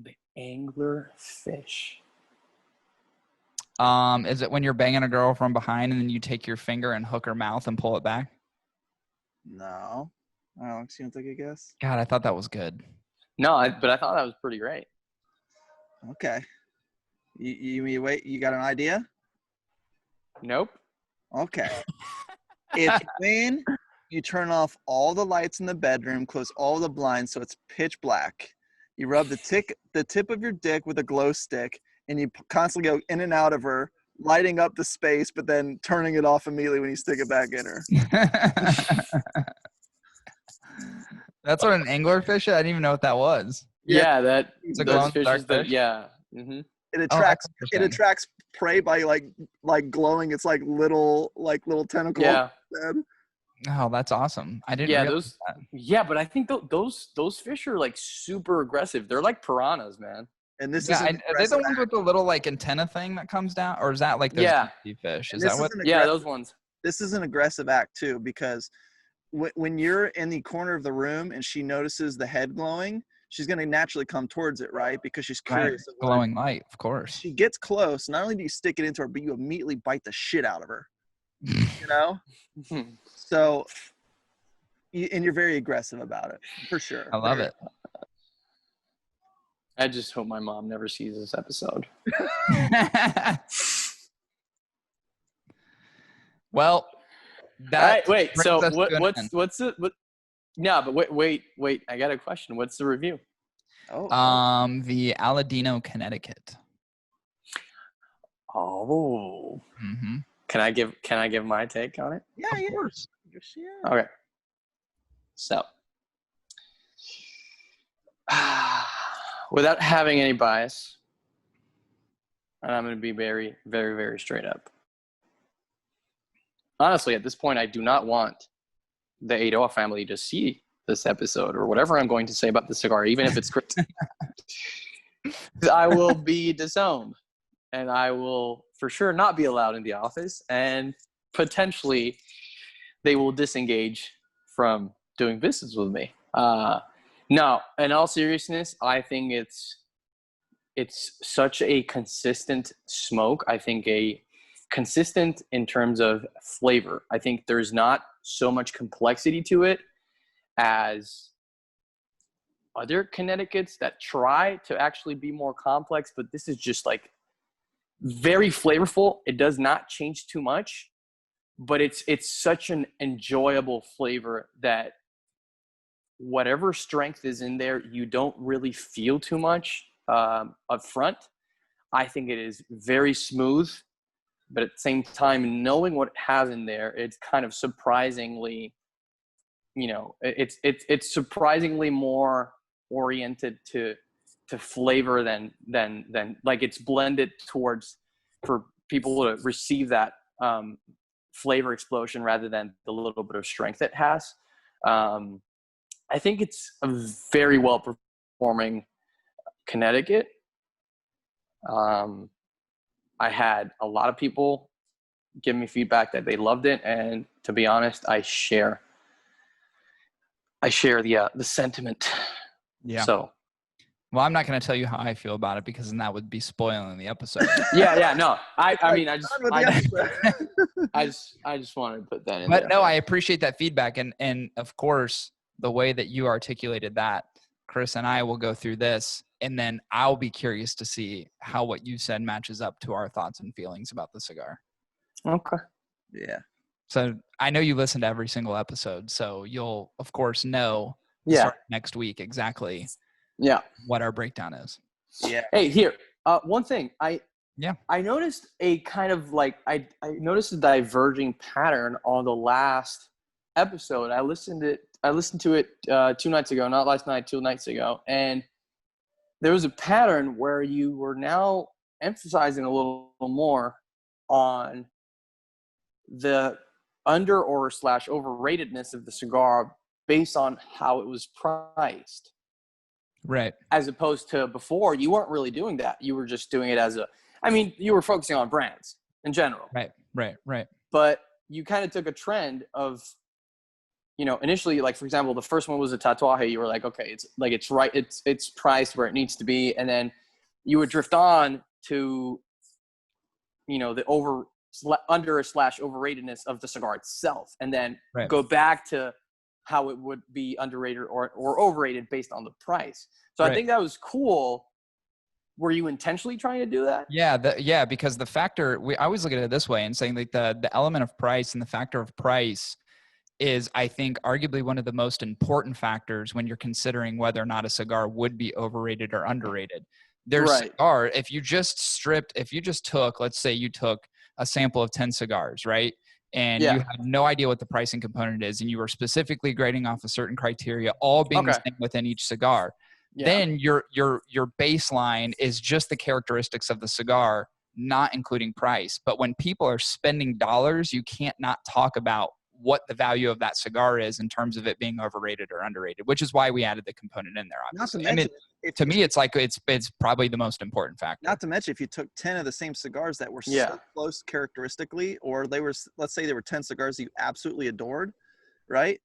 The anglerfish. Is it when you're banging a girl from behind and then you take your finger and hook her mouth and pull it back? No. Alex, you want to take a guess? God, I thought that was good. No, but I thought that was pretty great. Okay. You wait. You got an idea? Nope. Okay. It's when you turn off all the lights in the bedroom, close all the blinds so it's pitch black. You rub the tip of your dick with a glow stick, and you constantly go in and out of her, lighting up the space, but then turning it off immediately when you stick it back in her. That's what an anglerfish is? I didn't even know what that was. Yeah, it's a glowing fishes fish. Yeah. Mm-hmm. It attracts prey by like glowing. It's like little tentacles. Yeah. Oh, that's awesome. I didn't realize that. Yeah, but I think those fish are like super aggressive. They're like piranhas, man. And this are they the ones with the little like antenna thing that comes down, or is that like those deep fish? Is that what? Yeah, those ones. This is an aggressive act too, because when you're in the corner of the room and she notices the head glowing, she's going to naturally come towards it, right? Because she's curious. Right. Glowing light, of course. She gets close. Not only do you stick it into her, but you immediately bite the shit out of her. You know? So, and you're very aggressive about it, for sure. I love it. I just hope my mom never sees this episode. Well, that. All right, wait. So what's it? No, but wait. I got a question. What's the review? The Aladino, Connecticut. Oh. Mm-hmm. Can I give my take on it? Yeah, Of course. Yeah. Okay. So, without having any bias, and I'm going to be very, very, very straight up. Honestly, at this point, I do not want the Eidoa family to see this episode or whatever I'm going to say about the cigar, even if it's scripted. I will be disowned, and I will for sure not be allowed in the office, and potentially they will disengage from doing business with me. No, in all seriousness, I think it's such a consistent smoke. I think a consistent in terms of flavor. I think there's not so much complexity to it as other Connecticut's that try to actually be more complex, but this is just like very flavorful. It does not change too much, but it's such an enjoyable flavor that whatever strength is in there, you don't really feel too much up front. I think it is very smooth, but at the same time, knowing what it has in there, it's kind of surprisingly, it's surprisingly more oriented to flavor than like it's blended towards for people to receive that flavor explosion rather than the little bit of strength it has. I think it's a very well performing Connecticut. I had a lot of people give me feedback that they loved it, and to be honest, I share the sentiment. Yeah. So, well, I'm not going to tell you how I feel about it because then that would be spoiling the episode. yeah. No, I just wanted to put that in there. But no, I appreciate that feedback. And of course, the way that you articulated that, Chris and I will go through this, and then I'll be curious to see how what you said matches up to our thoughts and feelings about the cigar. Okay. Yeah. So I know you listen to every single episode, so you'll, of course, know next week exactly what our breakdown is. Yeah. Hey, here, one thing. I noticed a kind of like I noticed a diverging pattern on the last episode. I listened to it 2 nights ago, not last night, 2 nights ago, and there was a pattern where you were now emphasizing a little more on the under or / overratedness of the cigar based on how it was priced. Right. As opposed to before, you weren't really doing that. You were just doing it you were focusing on brands in general. Right. But you kind of took a trend of, initially, like, for example, the first one was a Tatuaje. You were like, okay, it's priced where it needs to be. And then you would drift on to, the under / overratedness of the cigar itself. And then go back to how it would be underrated or overrated based on the price. So I think that was cool. Were you intentionally trying to do that? Yeah, because the factor, I always look at it this way and saying like the element of price and the factor of price is, I think, arguably one of the most important factors when you're considering whether or not a cigar would be overrated or underrated. There's cigar, if you just took, let's say you took a sample of 10 cigars, right? And you had no idea what the pricing component is, and you were specifically grading off a certain criteria, all being the same within each cigar. Then your baseline is just the characteristics of the cigar, not including price. But when people are spending dollars, you can't not talk about what the value of that cigar is in terms of it being overrated or underrated, which is why we added the component in there. Obviously. Not to mention, to me, it's like it's probably the most important factor. Not to mention, if you took 10 of the same cigars that were so close characteristically, or let's say there were 10 cigars that you absolutely adored, right?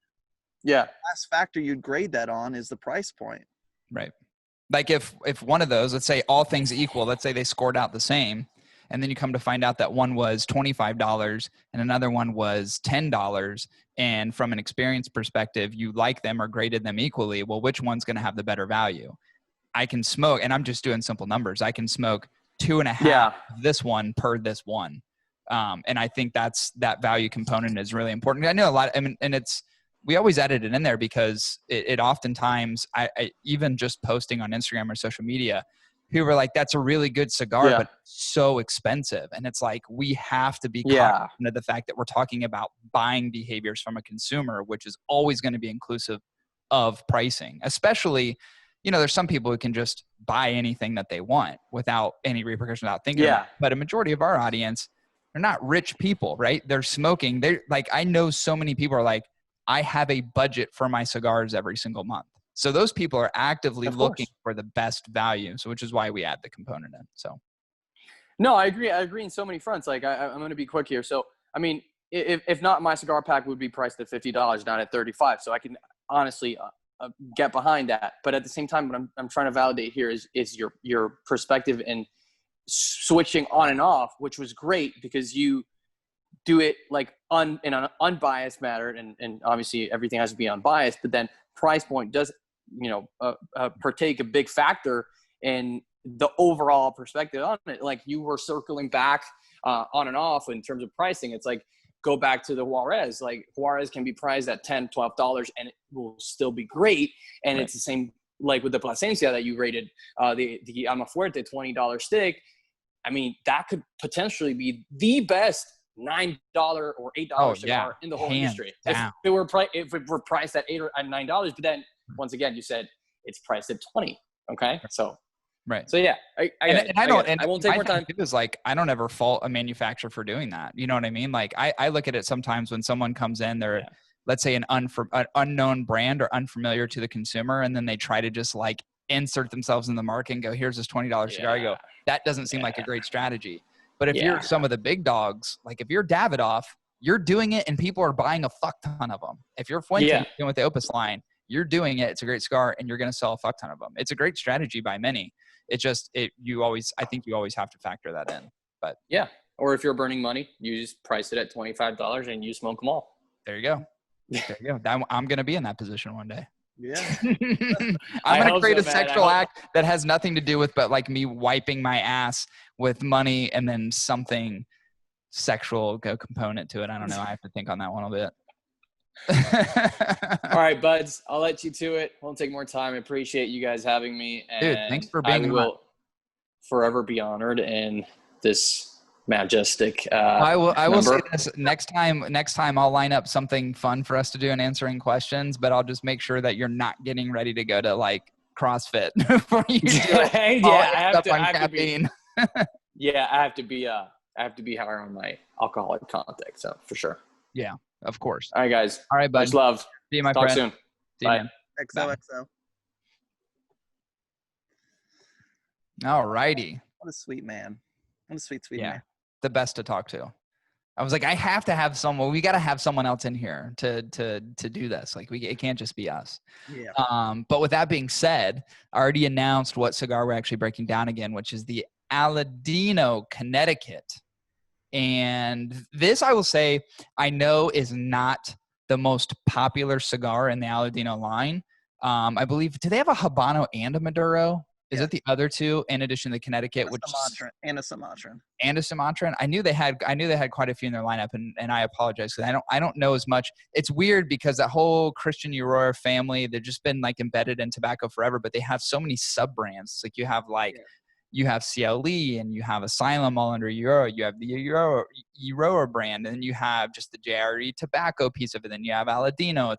Yeah. The last factor you'd grade that on is the price point. Right. Like if one of those, let's say all things equal, let's say they scored out the same, and then you come to find out that one was $25 and another one was $10. And from an experience perspective, you like them or graded them equally. Well, which one's going to have the better value? I can smoke, and I'm just doing simple numbers. I can smoke 2.5 of this one per this one. And I think that value component is really important. I know a lot, and it's we always edit it in there because it oftentimes, I even just posting on Instagram or social media, people are like, that's a really good cigar, but so expensive. And it's like, we have to be cognizant of the fact that we're talking about buying behaviors from a consumer, which is always going to be inclusive of pricing, especially, there's some people who can just buy anything that they want without any repercussions, without thinking about it. But a majority of our audience, they're not rich people, right? They're smoking. They're like, I know so many people are like, I have a budget for my cigars every single month. So those people are actively looking for the best value. So which is why we add the component in. So. No, I agree. I agree in so many fronts. Like I'm going to be quick here. So, I mean, if not, my cigar pack would be priced at $50, not at $35. So I can honestly get behind that. But at the same time, what I'm trying to validate here is your perspective and switching on and off, which was great because you do it like in an unbiased manner, and obviously everything has to be unbiased, but then price point does, partake a big factor in the overall perspective on it. Like you were circling back on and off in terms of pricing. It's like, go back to the Juarez. Like Juarez can be priced at $10, $12 and it will still be great. And it's the same, like with the Plasencia that you rated, the Almafuerte $20 stick. I mean, that could potentially be the best $9 or $8 cigar in the whole industry. If it were priced at $8 or $9, but then once again, you said it's priced at 20. Okay. So, So yeah, I won't take more time. It was like, I don't ever fault a manufacturer for doing that. You know what I mean? Like I look at it sometimes when someone comes in, they're, let's say an unknown brand or unfamiliar to the consumer. And then they try to just like insert themselves in the market and go, here's this $20 cigar. I go, that doesn't seem like a great strategy. But if you're some of the big dogs, like if you're Davidoff, you're doing it and people are buying a fuck ton of them. If you're Fuente doing with the Opus line, you're doing it. It's a great cigar and you're going to sell a fuck ton of them. It's a great strategy by many. I think you always have to factor that in. But or if you're burning money, you just price it at $25 and you smoke them all. There you go. I'm going to be in that position one day. Yeah. I'm going to create a sexual act that has nothing to do with, but like me wiping my ass with money and then something sexual component to it. I don't know. I have to think on that one a bit. All right, buds, I'll let you to it. Won't take more time. I appreciate you guys having me. And dude, thanks for being on. I will forever be honored in this majestic I will say this next time I'll line up something fun for us to do in answering questions, but I'll just make sure that you're not getting ready to go to like CrossFit before you do it. I have to be higher on my alcoholic content, so for sure. Yeah, of course. All right, guys. All right, bud. Much love. See you, my Talk friend. soon. See you, Bye. man. XOXO. All righty. What a sweet man. What a sweet man. The best to talk to. I was like, I have to have someone. We got to have someone else in here to do this. Like, it can't just be us. Yeah. But with that being said, I already announced what cigar we're actually breaking down again, which is the Aladino Connecticut. And this, I will say, I know is not the most popular cigar in the Aladino line. I believe, do they have a Habano and a Maduro? Is it the other two in addition to the Connecticut, and a Sumatran? And a Sumatran. I knew they had quite a few in their lineup, and I apologize because I don't know as much. It's weird because that whole Christian Aurora family, they've just been like embedded in tobacco forever, but they have so many sub brands. Like you have you have CLE and you have Asylum all under Euro. You have the Euro brand, and then you have just the JRE tobacco piece of it. Then you have Aladino.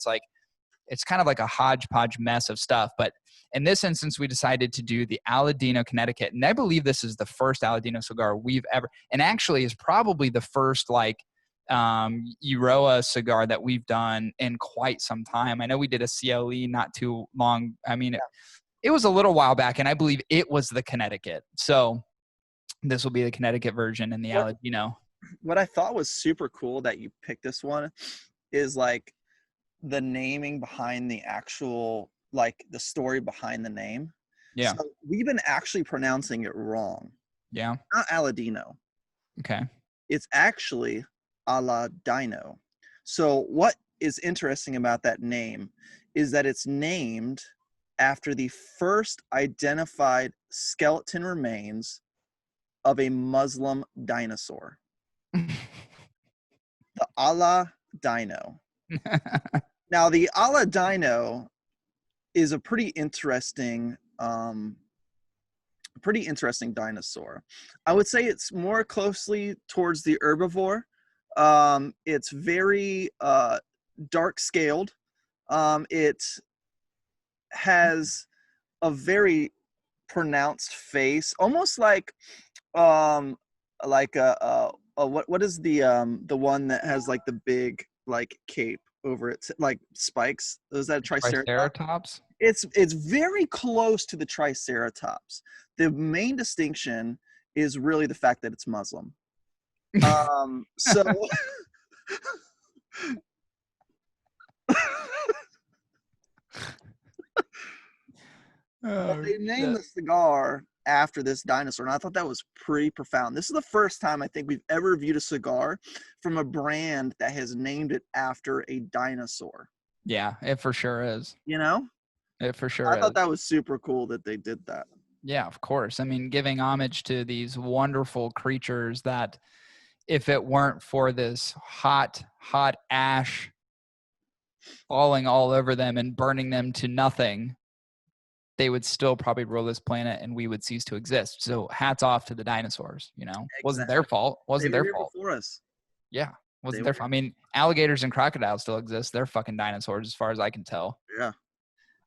It's kind of like a hodgepodge mess of stuff. But in this instance, we decided to do the Aladino Connecticut. And I believe this is the first Aladino cigar we've ever, and actually is probably the first Euroa cigar that we've done in quite some time. I know we did a CLE not too long. I mean, it was a little while back, and I believe it was the Connecticut. So this will be the Connecticut version in the Aladino. What I thought was super cool that you picked this one is like the naming behind the actual, like the story behind the name. Yeah. So we've been actually pronouncing it wrong. Yeah. Not Aladino. Okay. It's actually Aladino. So what is interesting about that name is that it's named after the first identified skeleton remains of a Muslim dinosaur. The Aladino. Now, the Aladino is a pretty interesting dinosaur. I would say it's more closely towards the herbivore. It's very dark scaled. It has a very pronounced face, almost like a what is the one that has like the big like cape over it, like spikes? Is that a triceratops? It's very close to the triceratops. The main distinction is really the fact that it's Muslim. So they named the cigar after this dinosaur, and I thought that was pretty profound. This is the first time I think we've ever reviewed a cigar from a brand that has named it after a dinosaur. Yeah, it for sure is. You know? It for sure I thought that was super cool that they did that. Yeah, of course. I mean, giving homage to these wonderful creatures that if it weren't for this hot ash falling all over them and burning them to nothing, they would still probably rule this planet and we would cease to exist. So hats off to the dinosaurs, you know. Exactly. Wasn't their fault. Wasn't their fault. Before us. Yeah. Wasn't their fault. I mean, alligators and crocodiles still exist. They're fucking dinosaurs as far as I can tell. Yeah.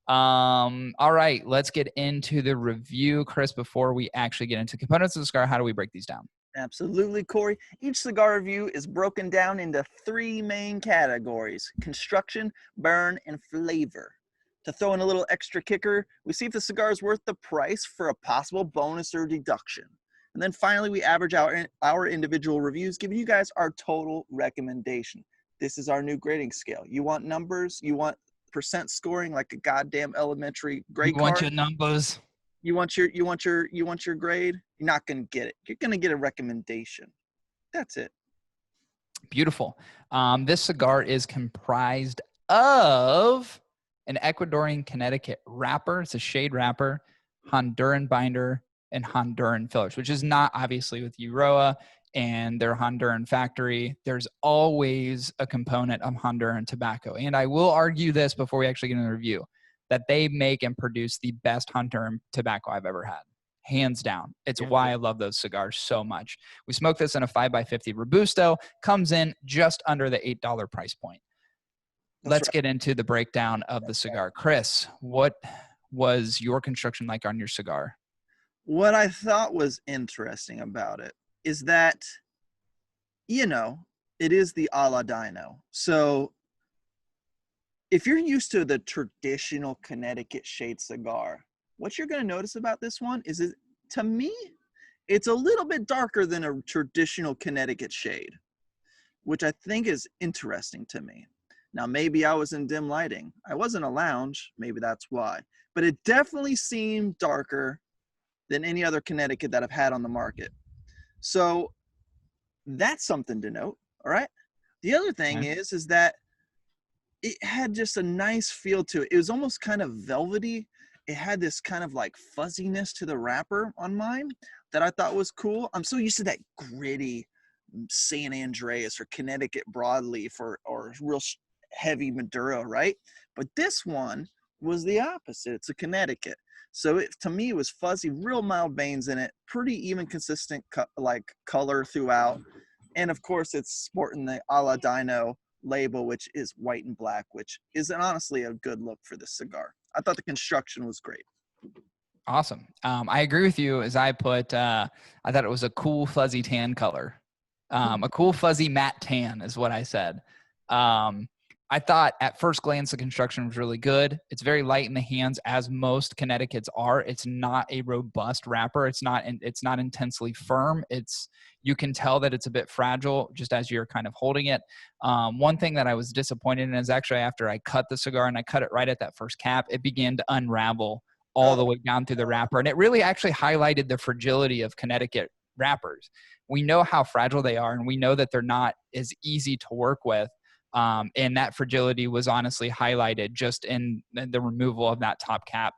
All right, let's get into the review. Chris, before we actually get into components of the cigar, how do we break these down? Absolutely, Corey. Each cigar review is broken down into 3 main categories: construction, burn, and flavor. To throw in a little extra kicker, we see if the cigar is worth the price for a possible bonus or deduction. And then finally, we average out our individual reviews, giving you guys our total recommendation. This is our new grading scale. You want numbers? You want percent scoring like a goddamn elementary grade card? You want your numbers? You want your grade? You're not going to get it. You're going to get a recommendation. That's it. Beautiful. This cigar is comprised of an Ecuadorian Connecticut wrapper. It's a shade wrapper, Honduran binder, and Honduran fillers, which is not obviously with Euroa and their Honduran factory. There's always a component of Honduran tobacco. And I will argue this before we actually get into the review, that they make and produce the best Honduran tobacco I've ever had. Hands down. It's why I love those cigars so much. We smoke this in a 5x50 Robusto. Comes in just under the $8 price point. Let's get into the breakdown of the cigar. Chris, what was your construction like on your cigar? What I thought was interesting about it is that, you know, it is the Aladino. So if you're used to the traditional Connecticut shade cigar, what you're going to notice about this one is, to me, it's a little bit darker than a traditional Connecticut shade, which I think is interesting to me. Now, maybe I was in dim lighting. I was in a lounge. Maybe that's why. But it definitely seemed darker than any other Connecticut that I've had on the market. So that's something to note, all right? The other thing is that it had just a nice feel to it. It was almost kind of velvety. It had this kind of like fuzziness to the wrapper on mine that I thought was cool. I'm so used to that gritty San Andreas or Connecticut broadleaf or real heavy Maduro, right? But this one was the opposite. It's a Connecticut. So to me, it was fuzzy, real mild veins in it, pretty even consistent color throughout. And of course, it's sporting the Aladino label, which is white and black, which is honestly a good look for this cigar. I thought the construction was great. Awesome. I agree with you. As I put, I thought it was a cool fuzzy tan color. A cool fuzzy matte tan is what I said. I thought at first glance the construction was really good. It's very light in the hands, as most Connecticut's are. It's not a robust wrapper. It's not intensely firm. You can tell that it's a bit fragile just as you're kind of holding it. One thing that I was disappointed in is actually after I cut the cigar and I cut it right at that first cap, it began to unravel all the way down through the wrapper. And it really actually highlighted the fragility of Connecticut wrappers. We know how fragile they are, and we know that they're not as easy to work with. And that fragility was honestly highlighted just in the removal of that top cap,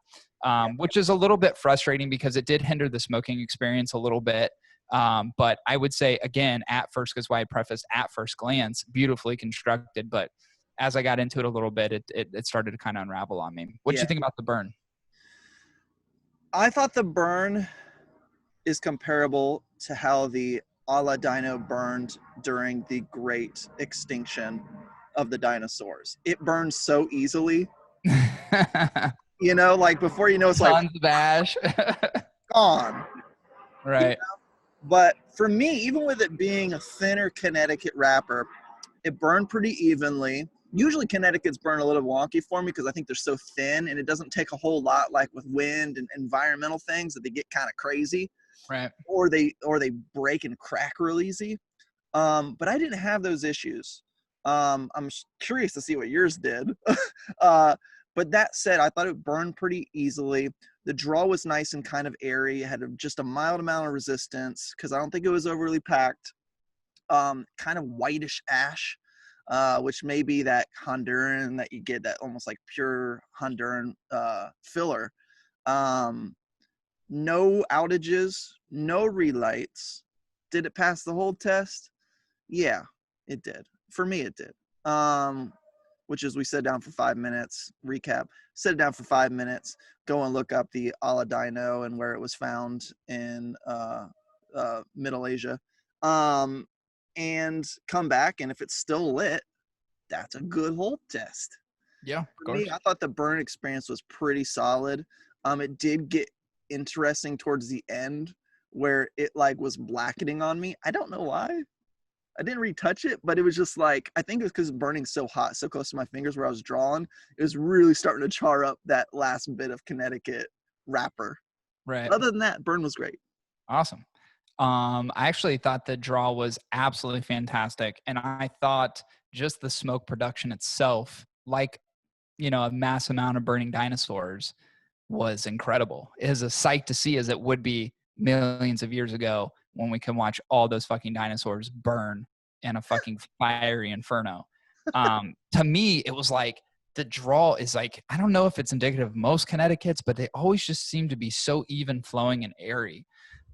which is a little bit frustrating because it did hinder the smoking experience a little bit. But I would say, again, at first, because why I prefaced at first glance, beautifully constructed. But as I got into it a little bit, it started to kind of unravel on me. What did you think about the burn? I thought the burn is comparable to how the Aladino burned during the great extinction of the dinosaurs. It burns so easily. You know, like before you know, it's tons like of ash. gone. Right. You know? But for me, even with it being a thinner Connecticut wrapper, it burned pretty evenly. Usually Connecticut's burn a little wonky for me because I think they're so thin and it doesn't take a whole lot, like with wind and environmental things, that they get kind of crazy. Right. Or they break and crack real easy. But I didn't have those issues. I'm curious to see what yours did. But that said, I thought it burned pretty easily. The draw was nice and kind of airy. It had just a mild amount of resistance because I don't think it was overly packed. Kind of whitish ash, which may be that Honduran that you get, that almost like pure Honduran filler. No outages, no relights. Did it pass the hold test? Yeah, it did. For me, it did. Which is, we sat down for 5 minutes. Recap: sit down for 5 minutes, go and look up the Aladino and where it was found in Middle Asia, and come back. And if it's still lit, that's a good hold test. Yeah, of For course. me, I thought the burn experience was pretty solid. It did get interesting towards the end where it like was blackening on me. I don't know why. I didn't retouch it, but it was just like, I think it was because burning so hot, so close to my fingers where I was drawing. It was really starting to char up that last bit of Connecticut wrapper. Right. But other than that, burn was great. Awesome. I actually thought the draw was absolutely fantastic. And I thought just the smoke production itself, like, you know, a mass amount of burning dinosaurs, was incredible. It is a sight to see, as it would be millions of years ago when we can watch all those fucking dinosaurs burn in a fucking fiery inferno. To me, it was like the draw is like, I don't know if it's indicative of most Connecticut's, but they always just seem to be so even flowing and airy.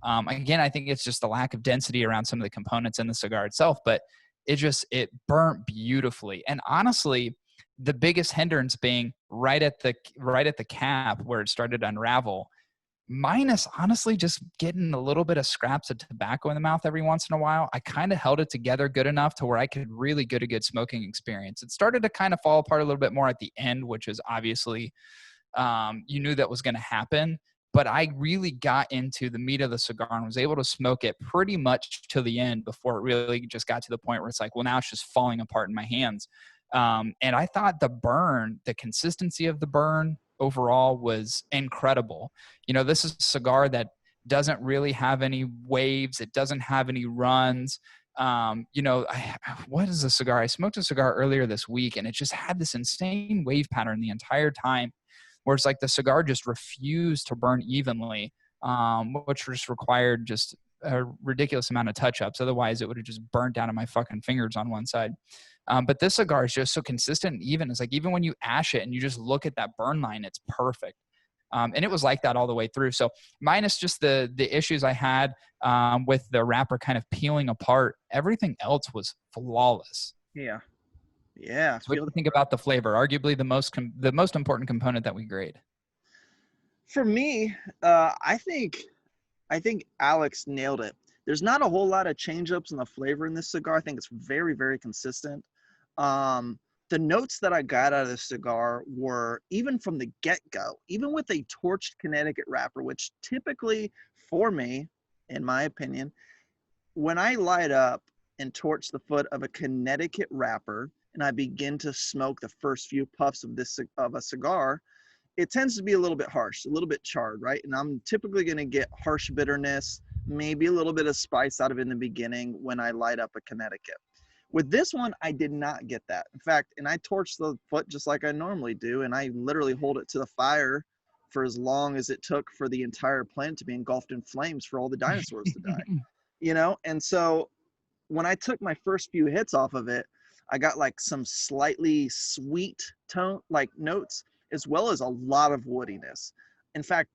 Again, I think it's just the lack of density around some of the components in the cigar itself, but it burnt beautifully. And honestly, the biggest hindrance being right at the cap where it started to unravel, minus honestly just getting a little bit of scraps of tobacco in the mouth every once in a while. I kind of held it together good enough to where I could really get a good smoking experience. It started to kind of fall apart a little bit more at the end, which is obviously you knew that was going to happen. But I really got into the meat of the cigar and was able to smoke it pretty much to the end before it really just got to the point where it's like, well, now it's just falling apart in my hands. And I thought the consistency of the burn overall was incredible. You know, this is a cigar that doesn't really have any waves. It doesn't have any runs. You know, what is a cigar? I smoked a cigar earlier this week and it just had this insane wave pattern the entire time, where it's like the cigar just refused to burn evenly, which just required just a ridiculous amount of touch-ups. Otherwise, it would have just burnt down to my fucking fingers on one side. But this cigar is just so consistent and even. It's like even when you ash it and you just look at that burn line, it's perfect. And it was like that all the way through. So minus just the issues I had with the wrapper kind of peeling apart, everything else was flawless. Yeah. Yeah. So what do you think about the flavor? Arguably the most important component that we grade. For me, I think Alex nailed it. There's not a whole lot of change-ups in the flavor in this cigar. I think it's very, very consistent. The notes that I got out of this cigar were, even from the get-go, even with a torched Connecticut wrapper, which typically, for me, in my opinion, when I light up and torch the foot of a Connecticut wrapper and I begin to smoke the first few puffs of a cigar, it tends to be a little bit harsh, a little bit charred, right? And I'm typically going to get harsh bitterness, maybe a little bit of spice out of it in the beginning when I light up a Connecticut. With this one, I did not get that. In fact, and I torch the foot just like I normally do, and I literally hold it to the fire for as long as it took for the entire plant to be engulfed in flames for all the dinosaurs to die. You know? And so when I took my first few hits off of it, I got like some slightly sweet tone, like notes, as well as a lot of woodiness. In fact,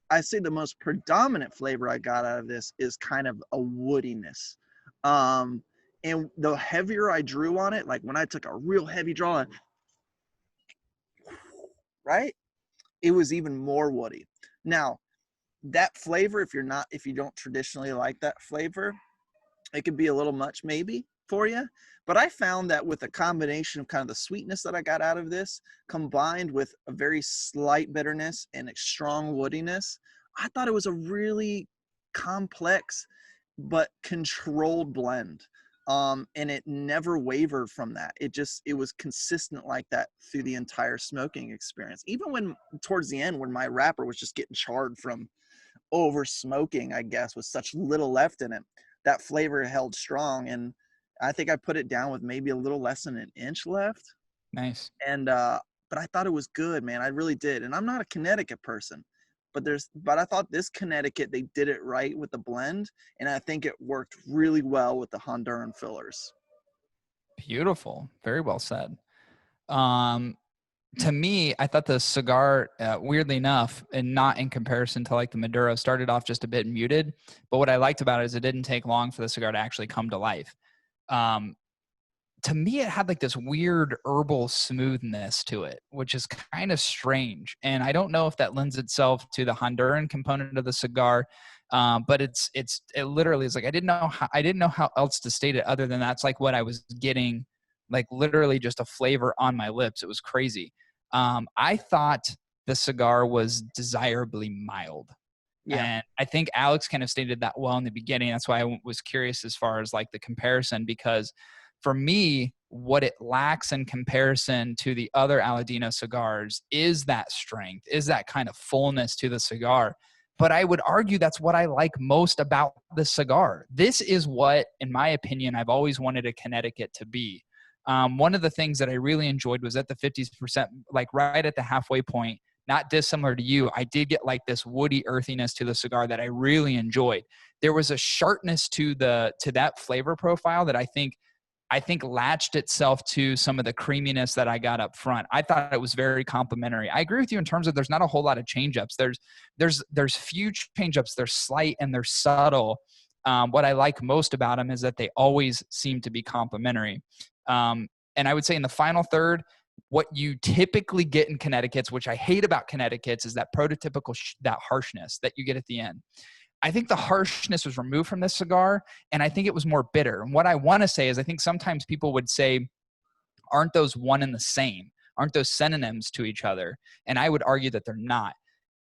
I say the most predominant flavor I got out of this is kind of a woodiness. And the heavier I drew on it, like when I took a real heavy draw, right, it was even more woody. Now, that flavor, if you don't traditionally like that flavor, it could be a little much maybe for you. But I found that with a combination of kind of the sweetness that I got out of this, combined with a very slight bitterness and a strong woodiness, I thought it was a really complex but controlled blend. And it never wavered from that. It was consistent like that through the entire smoking experience. Even when towards the end, when my wrapper was just getting charred from over smoking, I guess, with such little left in it, that flavor held strong. And I think I put it down with maybe a little less than an inch left. Nice. And but I thought it was good, man. I really did. And I'm not a Connecticut person, but I thought this Connecticut, they did it right with the blend, and I think it worked really well with the Honduran fillers. Beautiful. Very well said. To me, I thought the cigar, weirdly enough, and not in comparison to like the Maduro, started off just a bit muted. But what I liked about it is it didn't take long for the cigar to actually come to life. To me, it had like this weird herbal smoothness to it, which is kind of strange. And I don't know if that lends itself to the Honduran component of the cigar. But it literally is like, I didn't know how else to state it other than that's like what I was getting, like literally just a flavor on my lips. It was crazy. I thought the cigar was desirably mild. Yeah. And I think Alex kind of stated that well in the beginning. That's why I was curious as far as like the comparison, because for me, what it lacks in comparison to the other Aladino cigars is that strength, is that kind of fullness to the cigar. But I would argue that's what I like most about the cigar. This is what, in my opinion, I've always wanted a Connecticut to be. One of the things that I really enjoyed was at the 50%, like right at the halfway point, not dissimilar to you, I did get like this woody earthiness to the cigar that I really enjoyed. There was a sharpness to that flavor profile that I think latched itself to some of the creaminess that I got up front. I thought it was very complimentary. I agree with you in terms of there's not a whole lot of change-ups. There's few change-ups. They're slight and they're subtle. What I like most about them is that they always seem to be complimentary. And I would say in the final third, what you typically get in Connecticut's, which I hate about Connecticut's, is that prototypical that harshness that you get at the end. I think the harshness was removed from this cigar, and I think it was more bitter. And what I want to say is I think sometimes people would say, aren't those one and the same? Aren't those synonyms to each other? And I would argue that they're not.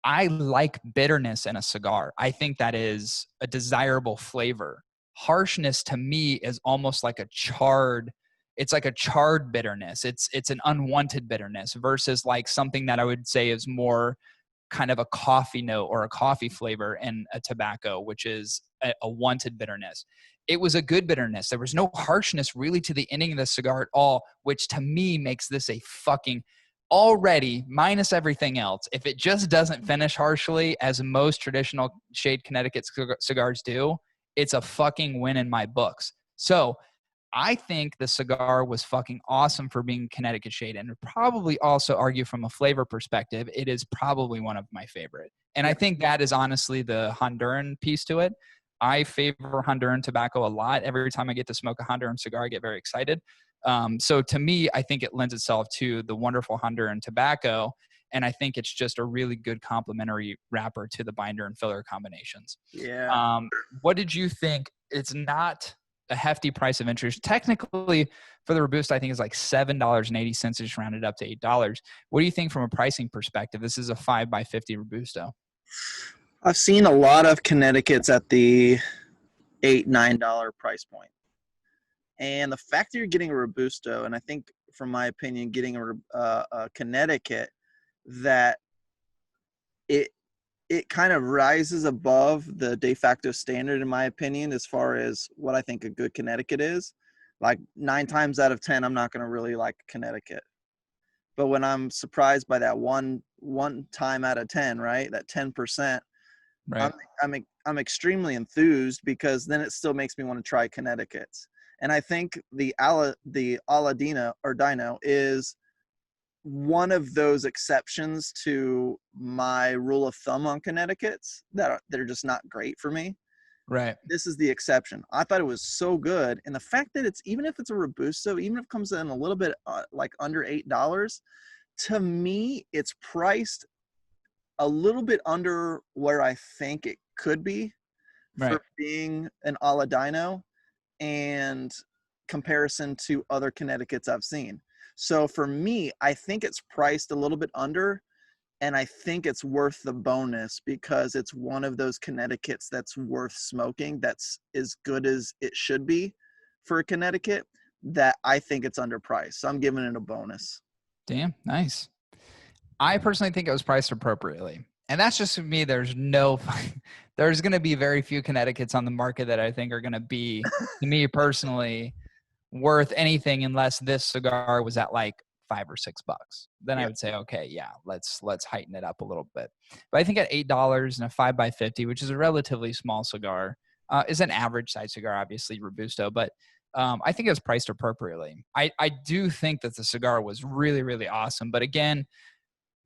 I like bitterness in a cigar. I think that is a desirable flavor. Harshness to me is almost like it's like a charred bitterness. It's an unwanted bitterness versus like something that I would say is more kind of a coffee note or a coffee flavor in a tobacco, which is a wanted bitterness. It was a good bitterness. There was no harshness really to the ending of the cigar at all, which to me makes this a fucking already, minus everything else. If it just doesn't finish harshly, as most traditional shade Connecticut cigars do, it's a fucking win in my books. So I think the cigar was fucking awesome for being Connecticut shade, and probably also argue from a flavor perspective, it is probably one of my favorite. And I think that is honestly the Honduran piece to it. I favor Honduran tobacco a lot. Every time I get to smoke a Honduran cigar, I get very excited. So to me, I think it lends itself to the wonderful Honduran tobacco. And I think it's just a really good complementary wrapper to the binder and filler combinations. Yeah. What did you think? It's not a hefty price of entry. Technically, for the Robusto, I think is like $7.80, just rounded up to $8. What do you think from a pricing perspective? This is a 5x50 Robusto. I've seen a lot of Connecticut's at the $8-9 price point. And the fact that you're getting a Robusto, and I think, from my opinion, getting a Connecticut, that it kind of rises above the de facto standard, in my opinion, as far as what I think a good Connecticut is. Like 9 times out of 10, I'm not going to really like Connecticut. But when I'm surprised by that one time out of 10, right, that 10%, right, I'm extremely enthused, because then it still makes me want to try Connecticut's. And I think the Aladino or Dino is one of those exceptions to my rule of thumb on Connecticut's that are just not great for me. Right. This is the exception. I thought it was so good. And the fact that it's, even if it's a Robusto, even if it comes in a little bit like under $8, to me, it's priced a little bit under where I think it could be for being an Aladino and comparison to other Connecticut's I've seen. So for me, I think it's priced a little bit under, and I think it's worth the bonus because it's one of those Connecticut's that's worth smoking, that's as good as it should be for a Connecticut, that I think it's underpriced. So I'm giving it a bonus. Damn, nice. I personally think it was priced appropriately. And that's just me. There's going to be very few Connecticut's on the market that I think are going to be, to me personally, worth anything unless this cigar was at like $5 or $6. Then I would say, okay, yeah, let's heighten it up a little bit. But I think at $8 and a 5x50, which is a relatively small cigar, is an average size cigar, obviously Robusto, but I think it was priced appropriately. I do think that the cigar was really, really awesome. But again,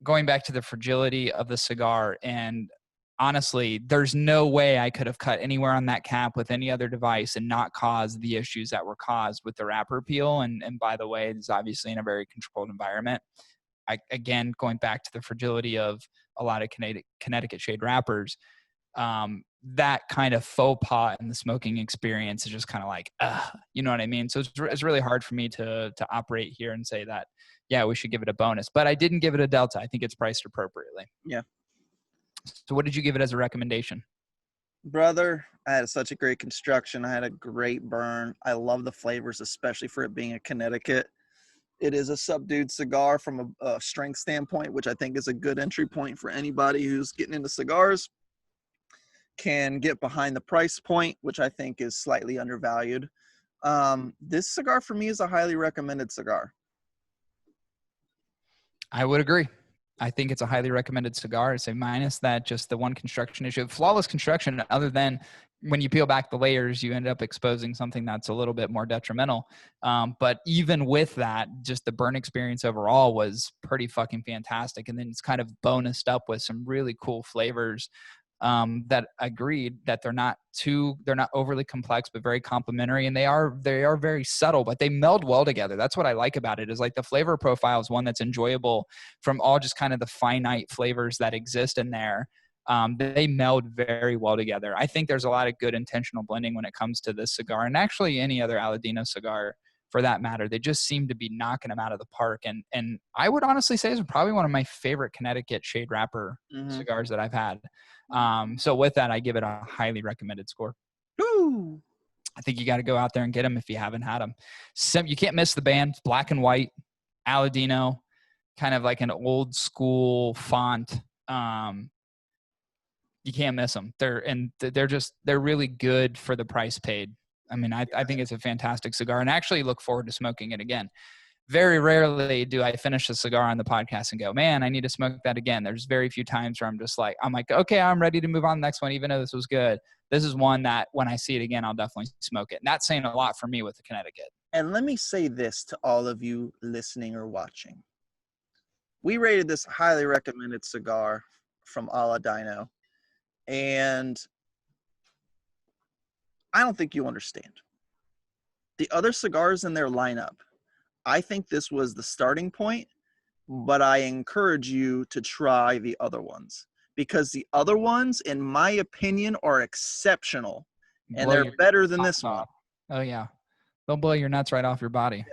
going back to the fragility of the cigar, and honestly, there's no way I could have cut anywhere on that cap with any other device and not cause the issues that were caused with the wrapper peel. And by the way, it's obviously in a very controlled environment. Again, going back to the fragility of a lot of Connecticut shade wrappers, that kind of faux pas in the smoking experience is just kind of like, you know what I mean? So it's really hard for me to operate here and say that, yeah, we should give it a bonus. But I didn't give it a Delta. I think it's priced appropriately. Yeah. So what did you give it as a recommendation? Brother, I had such a great construction. I had a great burn. I love the flavors, especially for it being a Connecticut. It is a subdued cigar from a strength standpoint, which I think is a good entry point for anybody who's getting into cigars. Can get behind the price point, which I think is slightly undervalued. This cigar for me is a highly recommended cigar. I would agree. I think it's a highly recommended cigar. It's a minus that just the one construction issue. Flawless construction, other than when you peel back the layers, you end up exposing something that's a little bit more detrimental. But even with that, just the burn experience overall was pretty fucking fantastic. And then it's kind of bonused up with some really cool flavors that agreed that they're not overly complex, but very complementary. And they are very subtle, but they meld well together. That's what I like about it, is like the flavor profile is one that's enjoyable from all just kind of the finite flavors that exist in there. They meld very well together. I think there's a lot of good intentional blending when it comes to this cigar, and actually any other Aladino cigar for that matter. They just seem to be knocking them out of the park. And I would honestly say it's probably one of my favorite Connecticut shade wrapper cigars that I've had. So with that, I give it a highly recommended score. Woo! I think you got to go out there and get them if you haven't had them. You can't miss the band. It's black and white, Aladino, kind of like an old school font. You can't miss them. They're really good for the price paid. I mean, I think it's a fantastic cigar, and I actually look forward to smoking it again. Very rarely do I finish a cigar on the podcast and go, man, I need to smoke that again. There's very few times where I'm like, okay, I'm ready to move on to the next one, even though this was good. This is one that when I see it again, I'll definitely smoke it. And that's saying a lot for me with the Connecticut. And let me say this to all of you listening or watching. We rated this highly recommended cigar from Aladino, and I don't think you understand. The other cigars in their lineup, I think this was the starting point, but I encourage you to try the other ones, because the other ones, in my opinion, are exceptional, and they're better than this one. Oh, yeah. They'll blow your nuts right off your body. Yeah.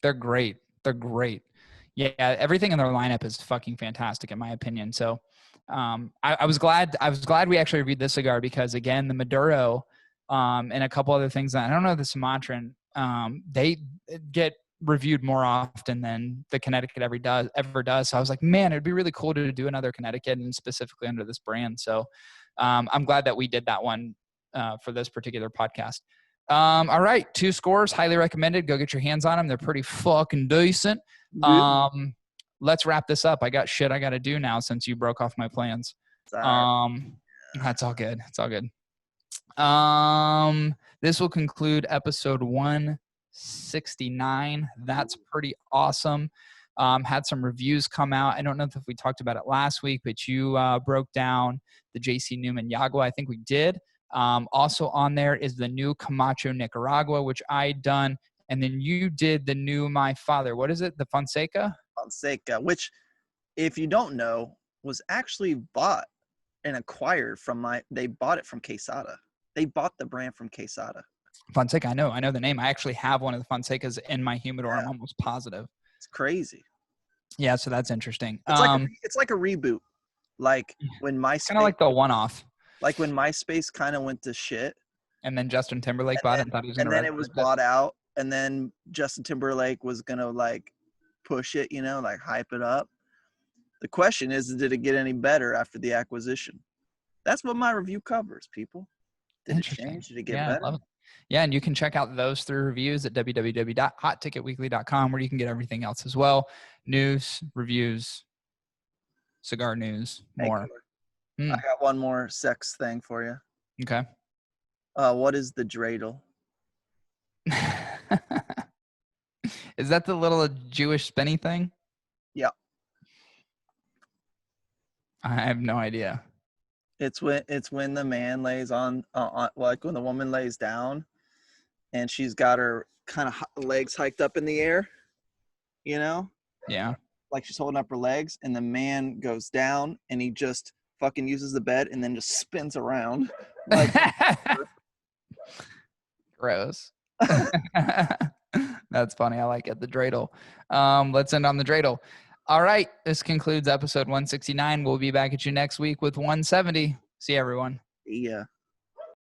They're great. They're great. Yeah, everything in their lineup is fucking fantastic, in my opinion. So I was glad we actually reviewed this cigar, because, again, the Maduro and a couple other things, I don't know, the Sumatran, they get reviewed more often than the Connecticut ever does. So I was like, man, it'd be really cool to do another Connecticut, and specifically under this brand. So I'm glad that we did that one for this particular podcast. All right, 2 scores, highly recommended. Go get your hands on them. They're pretty fucking decent. Let's wrap this up. I got shit I got to do now since you broke off my plans. That's all good. It's all good. This will conclude episode 169. That's pretty awesome. Had some reviews come out. I don't know if we talked about it last week, but you broke down the JC Newman Yagua. I think we did. Also on there is the new Camacho Nicaragua, which I done. And then you did the new My Father. What is it? The Fonseca? Fonseca, which, if you don't know, was actually bought and acquired they bought it from Quesada. They bought the brand from Quesada. Fonseca, I know the name. I actually have one of the Fonsecas in my humidor. Yeah. I'm almost positive. It's crazy. Yeah, so that's interesting. It's like a reboot. Like when MySpace, kind of like the one-off. Like when MySpace kind of went to shit. And then Justin Timberlake bought it and thought he was going to. And then it was bought out. And then Justin Timberlake was going to like push it, like hype it up. The question is, did it get any better after the acquisition? That's what my review covers, people. Did it change? Did it get better? Love it. Yeah, and you can check out those 3 reviews at www.hotticketweekly.com, where you can get everything else as well. News, reviews, cigar news, more. I got one more sex thing for you. Okay. What is the dreidel? Is that the little Jewish spinny thing? Yeah. I have no idea. It's when the man lays on like when the woman lays down, and she's got her kind of legs hiked up in the air, Yeah. like she's holding up her legs, and the man goes down and he just fucking uses the bed and then just spins around. Like, gross. That's funny. I like it. The dreidel. Let's end on the dreidel. All right. This concludes episode 169. We'll be back at you next week with 170. See you, everyone. Yeah.